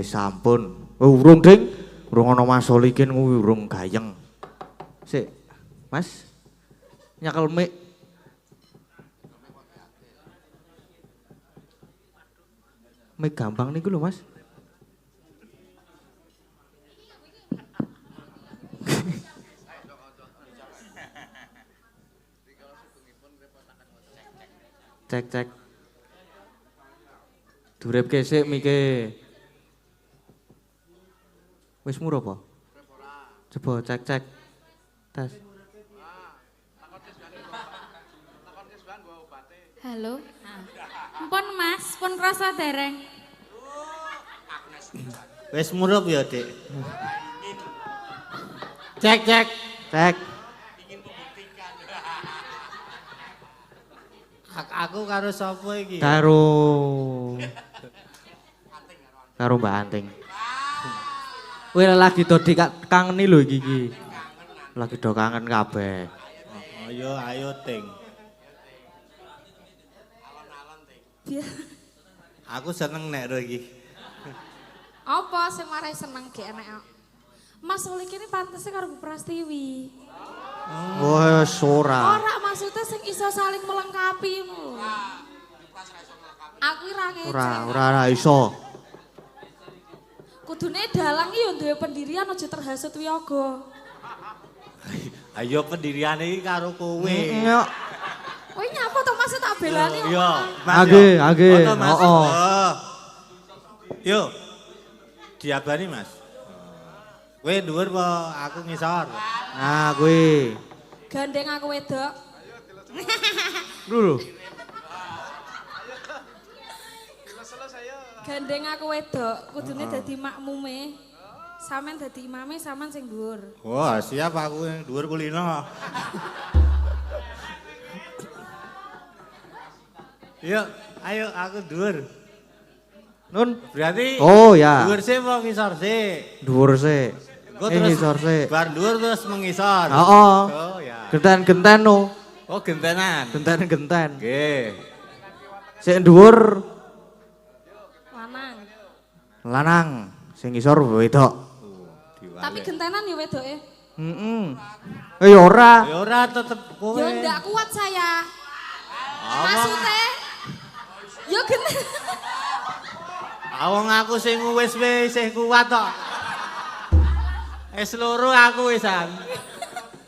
S1: sampun. Urung Ding. Urung ana Mas Solikin kuwi urung gayeng. Sik. Mas. Nyakel mik. Mik gampang niku lho, Mas. Cek. Duripke sik mike. Wis murah apa? Coba cek. Tes.
S7: Halo. Pun Mas, pun krasa dereng.
S9: Wis murup ya, Dik.
S1: Cek.
S9: Aku karo sapa iki?
S1: Karo Mbak Anting. Kowe lagi do dikangeni lho iki. Lagi do kangen kabeh.
S9: Ayo Ting. Aku seneng nek ro iki.
S3: Apa sing marai seneng ge enek? Mas Solik ini pantesnya karo Bu Prastiwi.
S1: Wah, ora.
S3: Ora maksudnya sing iso saling melengkapi ngono. Aku ora ngece.
S1: Ora iso.
S3: Kudune dalang iki yo duwe pendirian aja terhasut wiyaga.
S9: Ayo pendiriane iki karo kowe.
S3: Kowe nyapa to Mas tak belani kok.
S9: Yo,
S1: Age. Heeh.
S9: Yo. Diabani Mas. Kowe dhuwur apa aku ngisor?
S1: Nah, kowe.
S3: Gandeng aku wedok.
S1: Lho.
S3: Gandeng aku wedok, kudune dadi makmume. Sampeyan dadi imame, sampean sing dhuwur.
S9: Wah, siap aku yang dhuwur kulino. Yuk, ayo aku dhuwur.
S1: Nun.
S9: Berarti
S1: Oh ya.
S9: dhuwur sih apa ngisor sih?
S1: Dhuwur sik.
S9: Engko terus
S1: Ngisor sik.
S9: bar dhuwur terus mengisor.
S1: Heeh.
S9: Oh ya.
S1: Genten-genten no.
S9: Oh gentenan.
S1: Genten.
S9: Nggih.
S1: Sik dhuwur
S3: Lanang.
S1: lanang, sing ngisor wedok.
S3: Tapi gentenan ya wedoke.
S1: Heeh. Ya ora.
S9: Ya ora tetep kowe.
S3: Ya ndak kuat saya. Maksudnya yo genten.
S9: Awang aku sing wis isih kuat tok. Es loro aku wisan.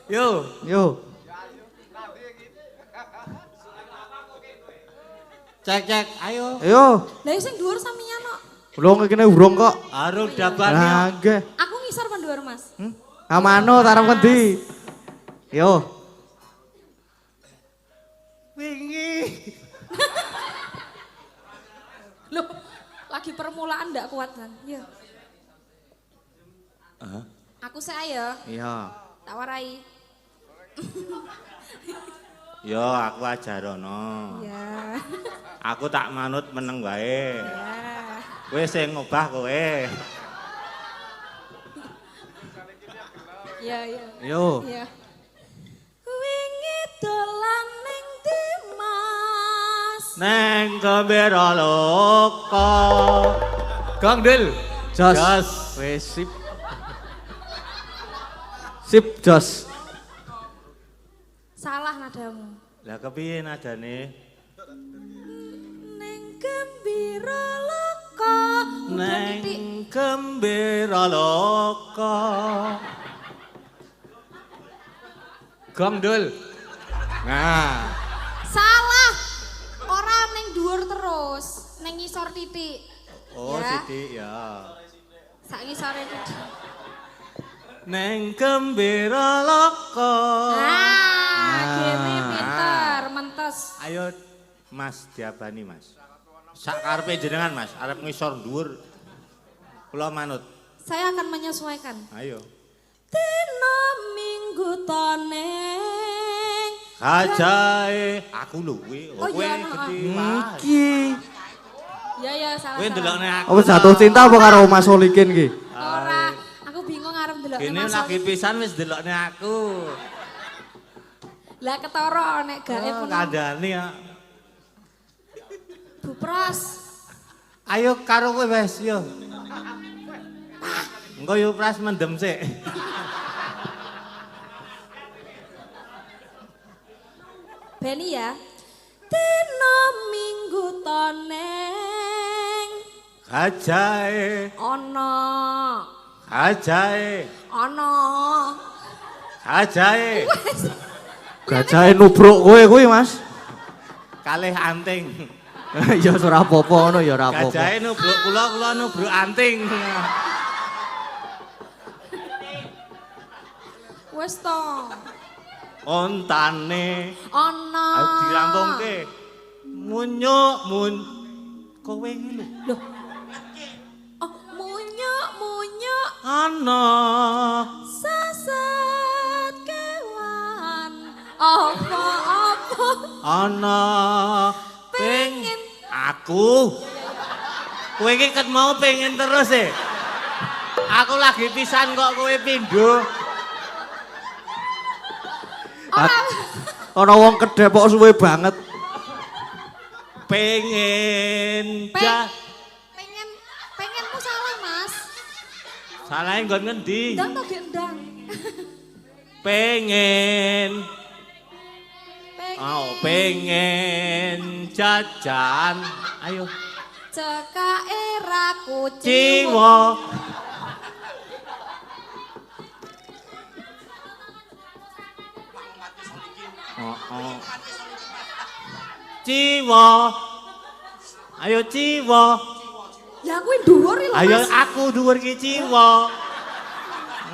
S9: Yo. Cek, ayo.
S3: Lah sing dhuwur sampeyan kok.
S1: Belum kene urung kok.
S9: Arung daban yo.
S1: Lah nggih.
S3: Aku ngisor men dhuwur Mas.
S1: Amano tarep ngendi? Yo.
S9: Wingi.
S3: Loh, lagi permulaan ndak kuat kan? Iya. Aku sih ayo.
S1: Iya.
S3: Tak warai.
S9: Yo aku ajarono.
S3: Ya.
S9: Aku tak manut meneng wae.
S3: Ya.
S9: Kowe sing ngobah kowe.
S3: Iya.
S1: Yo.
S3: Iya. Wingi dolan ning ndi Mas?
S9: Neng gembira loka. Kang Dil.
S1: Jos. Wes sip jos.
S3: Salah nadamu.
S9: Lah kepiye nadane?
S3: Ning gembira loka.
S9: Neng gembira loka. Kang Dil. Nah.
S3: Salah. Ora ning dhuwur terus, ning ngisor titik.
S9: Oh,
S3: Ya.
S9: Siti ya.
S3: Sak ngisore titik.
S9: Neng gembira loka.
S3: Gini pinter, mentes.
S9: Ayo Mas diabani Mas. Sak karepe jenengan Mas, arep ngisor dhuwur. Kula manut.
S3: Saya akan menyesuaikan.
S9: Ayo.
S3: Dina minggu toneng.
S9: Hajae aku lho kuwi.
S3: Oh,
S9: Kowe
S3: iya, no,
S9: gede
S1: Iki.
S3: Ya salah.
S9: Kowe ndelokne aku.
S1: Apa jatuh cinta apa karo Mas Solikin ki?
S3: Ora, aku bingung arep ndelokne
S9: Kene
S3: Mas
S9: lagi
S3: Oli.
S9: pisan wis ndelokne aku.
S3: Lah ketara nek gawe pun.
S9: Kandhane ya.
S3: Bu Pros.
S9: Ayo karo kowe wis yo. Engko yo pras mendem sik.
S7: Beni ya. Dina minggu toneng
S9: Gajahe,
S7: ana
S9: gajahe,
S7: ana
S9: gajahe.
S1: Gajahe nubruk kowe kuwi, Mas.
S9: Kalih anting.
S1: Ya ora apa-apa ngono ya ora apa-apa.
S9: Gajahe nubruk kula nubruk anting.
S7: wis to.
S9: Ontane
S7: Ana.
S9: dirampungke. Munyuk kowe iki lho.
S7: Oh, munyuk
S9: Ana
S7: sasat kewan. Apa-apa
S9: ana pengen aku. Kowe iki ket mau pengen terus e. Aku lagi pisan kok kowe pindho.
S1: Ana wong kedhep kok suwe banget.
S9: Pengenmu
S7: salah, Mas.
S9: Salahe nggon ngendi?
S7: Ndang to gendang.
S9: Pengen pengen jajan. Ayo.
S7: Cekake ra kuciwa.
S9: Ciwa. Ciwa. Ayo ciwa.
S7: Ya kuwi dhuwur lho, Mas.
S9: Ayo aku dhuwur iki ciwa.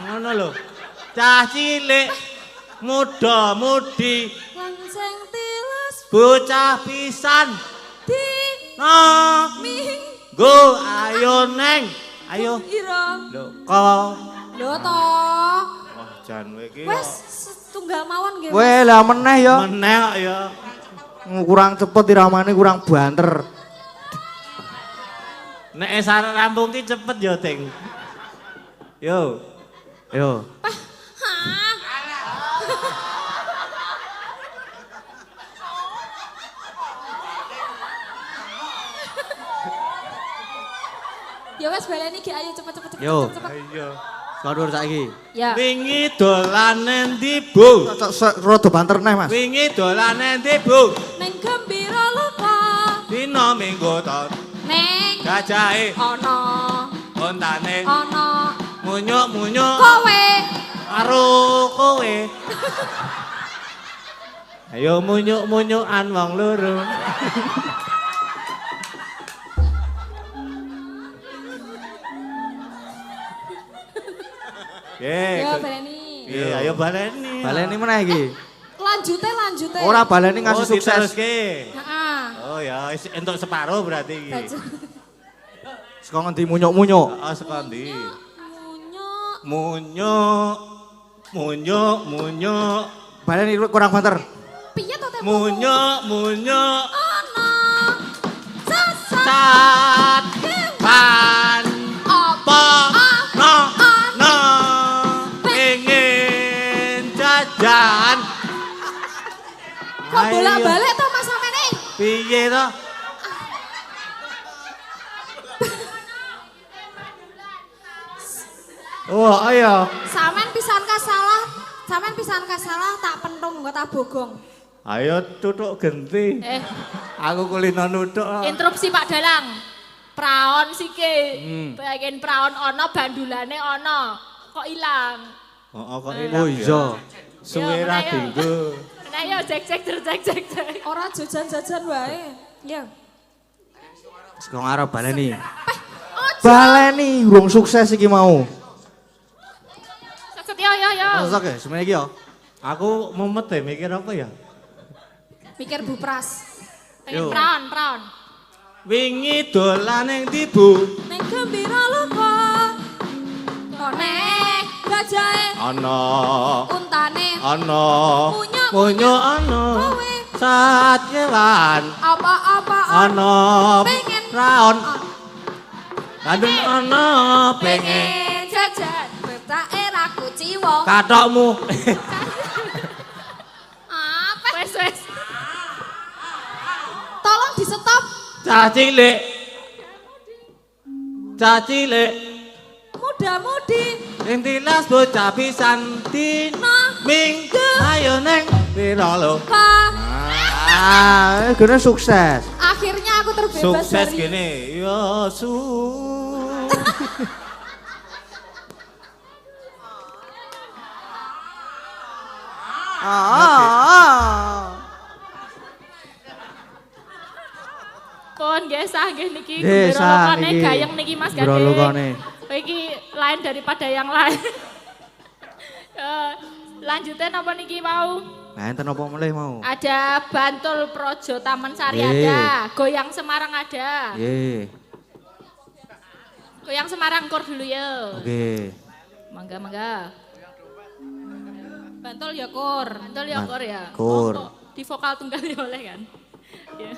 S9: Ngono lho. Cah cilik muda mudi
S7: Langsung tilas
S9: bocah pisan
S7: di
S9: minggu ayo neng ayo
S7: ira.
S9: lho kok
S7: Lho to.
S9: wah jan kowe iki
S7: Wes setunggal mawon nggih.
S1: Weh lah meneh ya.
S9: meneh kok ya
S1: Kurang cepet iramane kurang banter.
S9: nek sareng rampung ki cepet ya ting yo
S7: Ya wes baleni iki ayo cepet.
S1: Yo.
S9: ayo
S1: Sadur saiki.
S7: Ya.
S9: wingi dolane ndi Bu
S1: Rada banter neh, Mas.
S9: wingi dolane ndi Bu
S7: Neng gembira luka.
S9: dina minggu to
S7: Neng
S9: gajahe
S7: ana
S9: ontane
S7: ana
S9: munyuk
S7: kowe.
S9: karo kowe. Ayo munyuk-munyukan wong loro.
S7: Ya baleni.
S9: Iya, ayo baleni.
S1: Baleni meneh iki.
S7: Lanjute.
S1: Ora baleni ngasih sukses.
S9: Diteruske.
S7: Heeh.
S9: Oh ya, entuk separuh berarti iki.
S1: Saka ngendi munyuk-munyuk?
S9: Heeh, saka ndi?
S7: Munyuk.
S9: Munyuk.
S1: Baleni kurang banter.
S7: Piye to tempo?
S9: Munyuk.
S7: Ana sasat
S9: Sat pan apa no pengen jajan.
S7: Kok bolak-balik to Mas sampeyan?
S9: Piye to? Oh, ayo.
S7: Sampeyan pisan kasalah tak pentung nggo tak bogong.
S9: Ayo tutuk genti. Aku kulino nutuk.
S2: Interupsi Pak Dalang. Praon sike. Pengen praon ana bandulane ana. Kok ilang?
S9: Oh, kok ilang.
S1: Oh iya.
S9: Suwe ra dinggo.
S2: Nah yo cek.
S7: Ora jajan-jajan wae. Ya.
S1: Saka ngarep baleni. Baleni urung sukses iki mau.
S2: Set yo.
S1: Masuk ya, semene iki ya.
S9: Aku mumet deh mikir apa ya?
S7: Mikir Bupras.
S2: Pengen praon.
S9: Wingi dolan ning ndi, Bu?
S7: Neng gembira luka. Konek gajahe
S9: Ana.
S7: untane
S9: Ana.
S7: Munyuk
S9: ana.
S7: kowe.
S9: Sat kewan.
S7: Apa-apa
S9: Ana.
S7: pengen
S9: Raon. Kadung ana pengen.
S7: jajan. Betake ra kuciwa.
S9: Katokmu.
S2: Apa? Wes.
S7: Tolong di stop.
S9: Cah cilik.
S7: Muda-mudi
S9: Sing tilas bocah pisan ming ayo neng pira lho.
S1: Gini sukses.
S3: Akhirnya aku terbebas
S9: Sukses
S3: dari...
S9: gini. Ya
S2: Pun nggih sah nggih niki
S1: Nggih,
S2: gembira
S1: sah
S2: lokone
S1: niki.
S2: gayeng niki Mas
S1: Gembira
S2: Gading.
S1: lokone.
S2: Iki lain daripada yang lain. Lanjutin apa niki mau?
S1: Nah, enten apa mulai mau?
S2: Ada Bantul Projo Taman Sari
S1: Nggih.
S2: ada, Goyang Semarang ada.
S1: Nggih.
S2: Goyang Semarang kur dulu ya.
S1: Oke.
S2: Mangga mangga.
S3: Bantul ya kur.
S2: Bantul ya kur ya.
S1: Kur.
S2: Oh, di vokal tunggal ya boleh kan? Ya.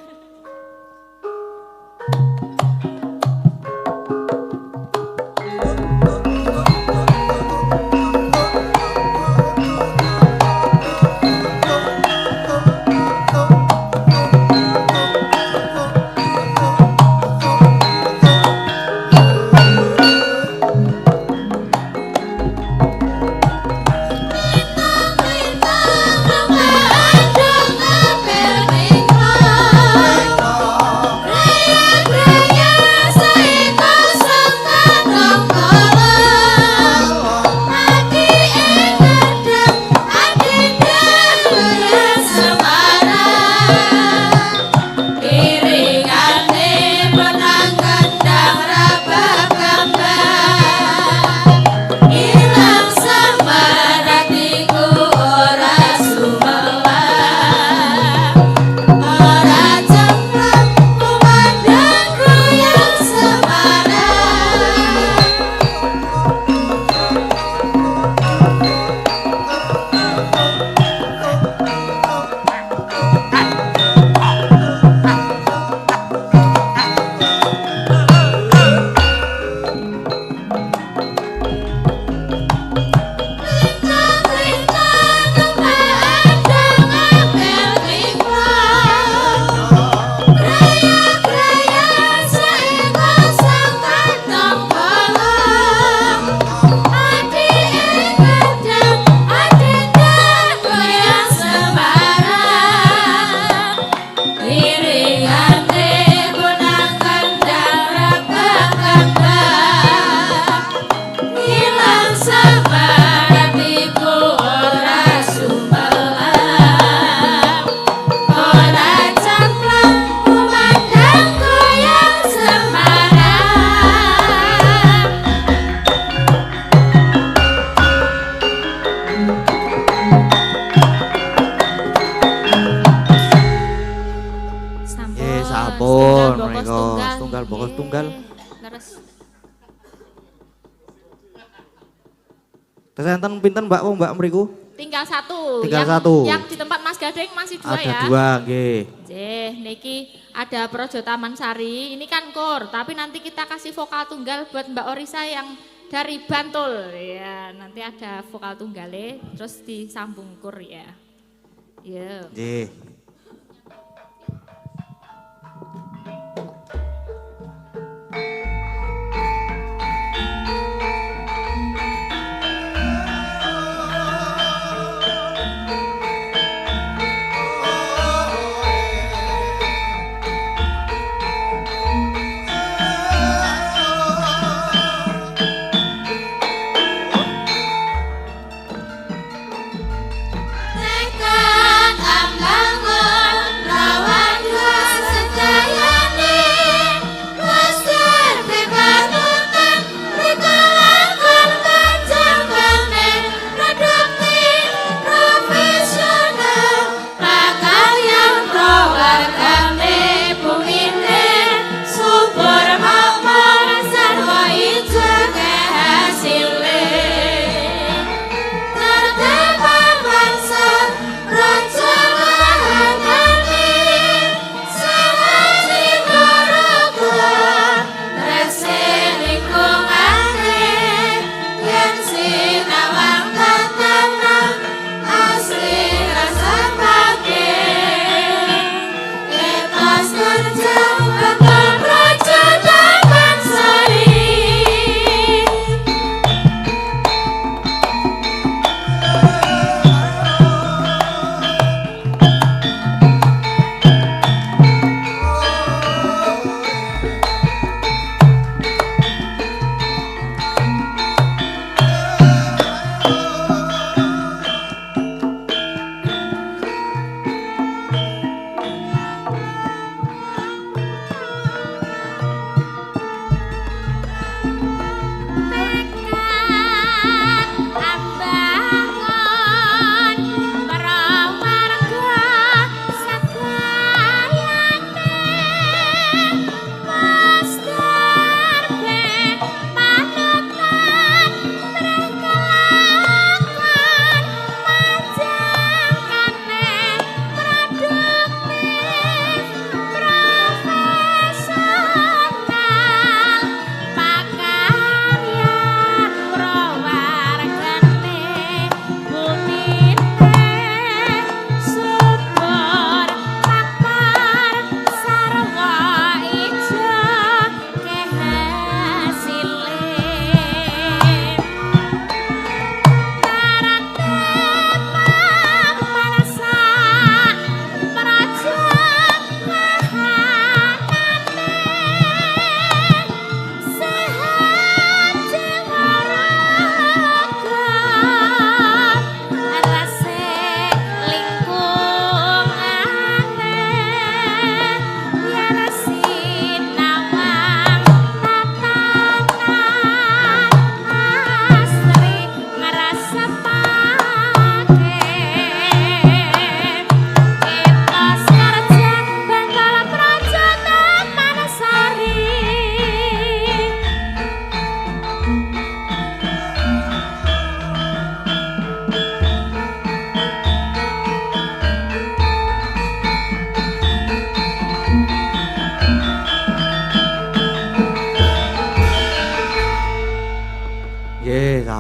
S1: bokos tunggal.
S2: Leres.
S1: Terus enten pinten Mbak Mbak mriku?
S2: Tinggal satu.
S1: Tinggal
S2: yang,
S1: satu.
S2: Yang di tempat Mas Gading masih dua
S1: ada
S2: ya.
S1: Ada dua, nggih.
S2: Nggih, niki ada Projo Taman Sari. Ini kan kur, tapi nanti kita kasih vokal tunggal buat Mbak Orisa yang dari Bantul. Ya, nanti ada vokal tunggale terus disambung kur ya. Iya.
S1: Nggih.
S6: Tekan ambang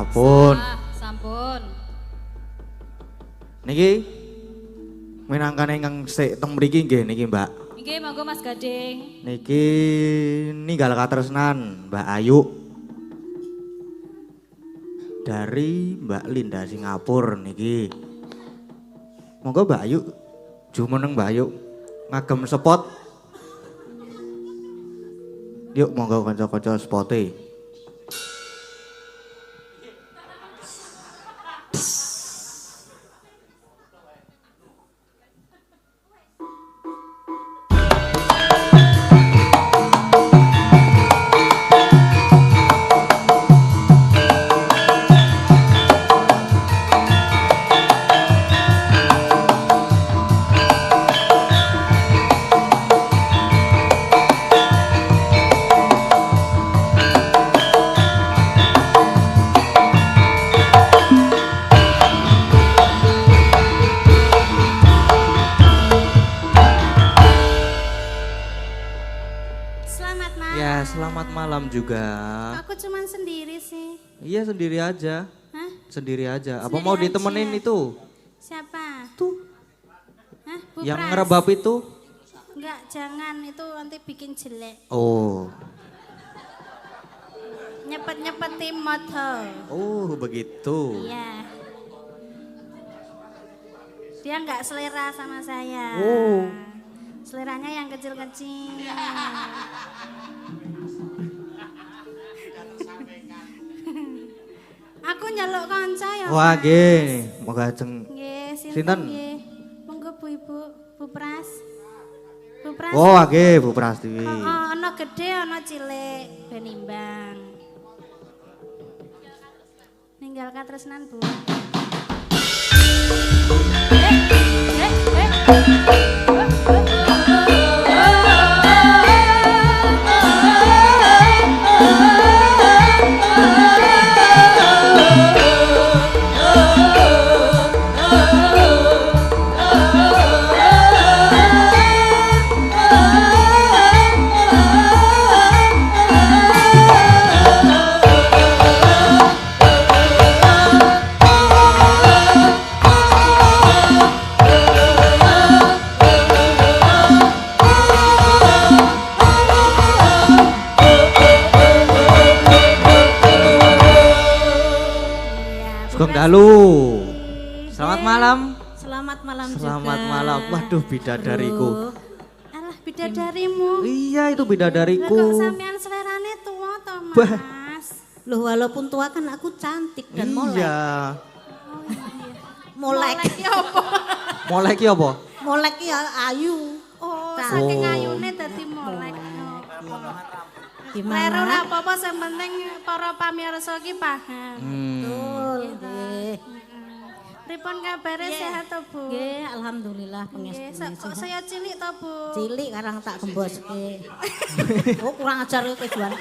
S1: Sampun.
S3: Sampun.
S1: Niki minangkane ingkang sik teng mriki nggih niki, Mbak.
S3: Nggih, monggo Mas Gading.
S1: Niki ninggal katresnan Mbak Ayu. Dari Mbak Linda Singapura niki. Monggo Mbak Ayu. Jumeneng Mbak Ayu. Ngagem spot. Yuk monggo kanca-kanca spote. Selamat malam juga.
S7: Aku cuman sendiri sih.
S1: Iya sendiri aja.
S7: Hah?
S1: Sendiri aja. Apa
S7: Sendiri
S1: mau
S7: aja.
S1: ditemenin itu?
S7: Siapa?
S1: Tuh.
S7: Hah, Bu
S1: Yang
S7: Pras?
S1: ngerebab itu?
S7: Enggak, jangan. Itu nanti bikin jelek.
S1: Oh.
S7: Nyepet-nyepetin motor.
S1: Oh begitu.
S7: Iya. Dia nggak selera sama saya.
S1: Oh.
S7: Seleranya yang kecil-kecil. Aku nyeluk kanca ya.
S1: Wah nggih, moga ajeng.
S7: Nggih,
S1: Sinten?
S7: sinten nggih? Monggo Bu Ibu, Bu Pras. Bu Pras.
S1: Oh nggih Bu Prastiwi.
S7: Ana gede, ana cilik, ben imbang. Ninggal katresnan, Bu.
S1: Sugeng dalu. Selamat malam.
S7: Selamat malam juga.
S1: Selamat malam. Waduh bidadariku.
S7: Alah, bidadarimu.
S1: Iya itu
S7: Lah
S1: bidadariku.
S7: kok sampean selerane tua toh,
S1: Bah.
S7: Mas?
S6: Loh walaupun tua kan aku cantik dan molek.
S1: Iya.
S6: Molek.
S7: Molek ya apa?
S1: Molek ki apa?
S6: Molek ya ayu.
S7: Oh,
S6: Nah.
S7: saking
S1: Oh.
S7: ayune dadi molek. Leru
S6: Gimana?
S7: ora apa-apa sing penting para pamirsa ki paham.
S6: Betul. Nggih.
S7: Pripun kabare sehat to, Bu?
S6: Nggih, alhamdulillah
S7: Nggih,
S6: pengestune
S7: kok
S6: sehat.
S7: saya cilik to, Bu?
S6: Cilik karang tak gemboske. Oh, kurang ajar kowe Juan.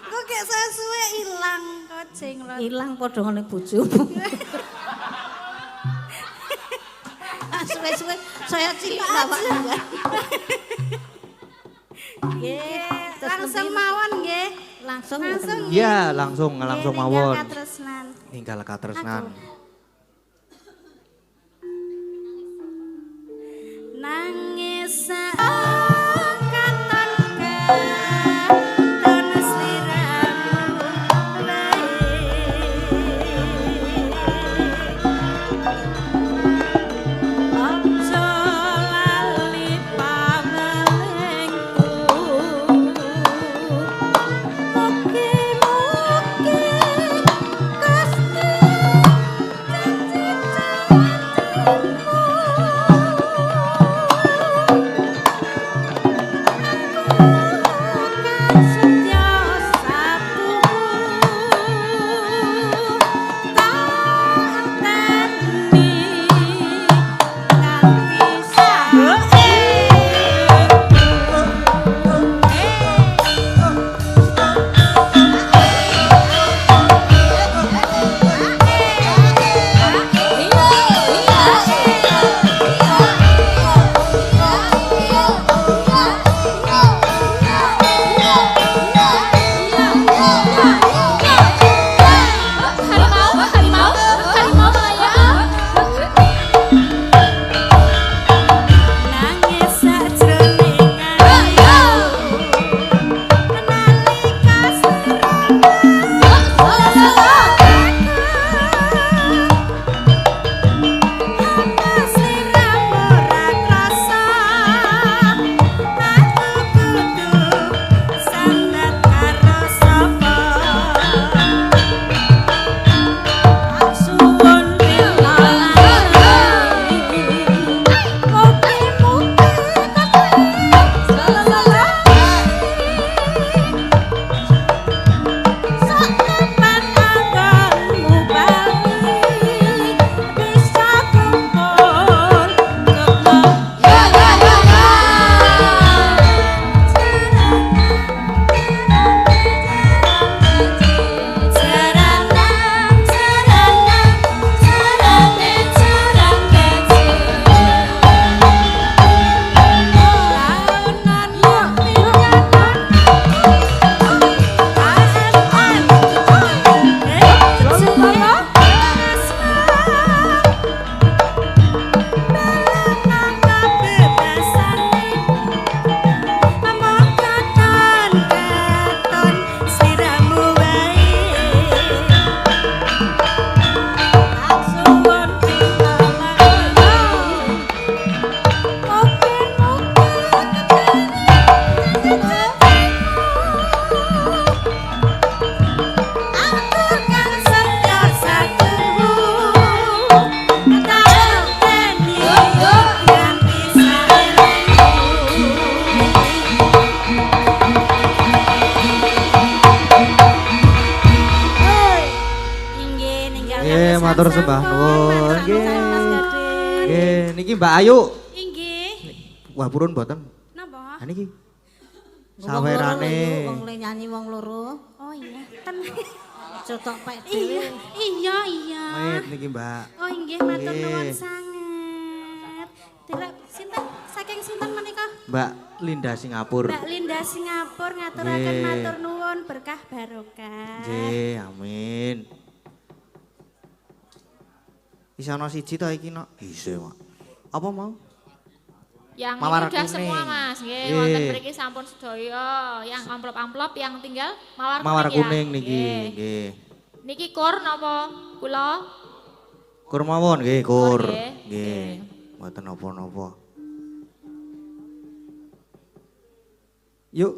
S7: Kok kayak saya suwe ilang kok jenglot.
S6: Ilang padha ngene bojomu. Suwe-suwe saya cilik bapak. Nggih, terus
S7: Langsung
S6: ngendi?
S7: mawon nggih.
S6: Langsung
S7: Langsung.
S1: Iya langsung mawon.
S7: Katresnan.
S1: Tinggal katresnan.
S7: Nangis katon katon sliramu Ojo lali pamelengku Mugi-mugi Gusti
S1: matur sembah nuwun. Nggih. Nggih, niki Mbak Ayu.
S7: Inggih.
S1: Wah, purun mboten.
S7: Napa?
S1: Ha niki. Sawerane.
S6: Wong le nyanyi wong loro.
S7: Oh iya, ten.
S6: Cotok pek
S7: Iya,
S6: dhewe.
S7: iya, iya.
S1: Wait niki Mbak.
S7: Oh inggih, matur
S1: Nggih.
S7: nuwun sanget. Direk sinten saking sinten menika?
S1: Mbak Linda Singapura.
S7: Mbak Linda Singapura ngaturaken
S1: Nggih.
S7: matur nuwun berkah barokah.
S1: Nggih, amin. Isa ana siji ta iki, Nok? Isih, Mak. Apa mau?
S2: Yang
S1: Mawar
S2: ini udah
S1: kuning.
S2: semua Mas, nggih.
S1: Nggih.
S2: Wonten mriki sampun sedaya. Yang amplop-amplop yang tinggal mawar,
S1: Mawar
S2: kuning,
S1: kuning
S2: ya.
S1: niki,
S2: Nggih.
S1: nggih.
S2: Niki kur napa? Kula.
S1: Kur mawon nggih, kur.
S2: nggih.
S1: Nggih. Mboten napa-napa. Yuk.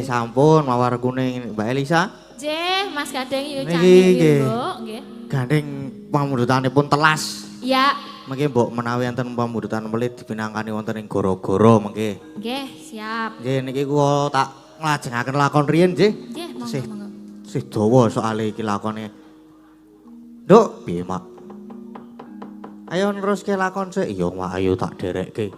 S1: Sampun mawar kuning Mbak Elisa.
S2: Nggih, Mas Gadeng yuk
S1: Niki,
S2: canggih
S1: nggih.
S2: Mbok, nggih.
S1: Gandeng pamundutanipun telas.
S2: Ya,
S1: Mengki mbok menawi enten pamundutan melit dipinangkani wonten ing goro-goro mengki.
S2: nggih, siap.
S1: Nggih niki kula tak nglajengaken lakon riyin nggih.
S2: Nggih,
S1: Sih
S2: monggo.
S1: sih dawa soal iki lakone. Nduk, piye Mak? Ayo neruske lakon sik. Iya Mak, ayo tak derekke.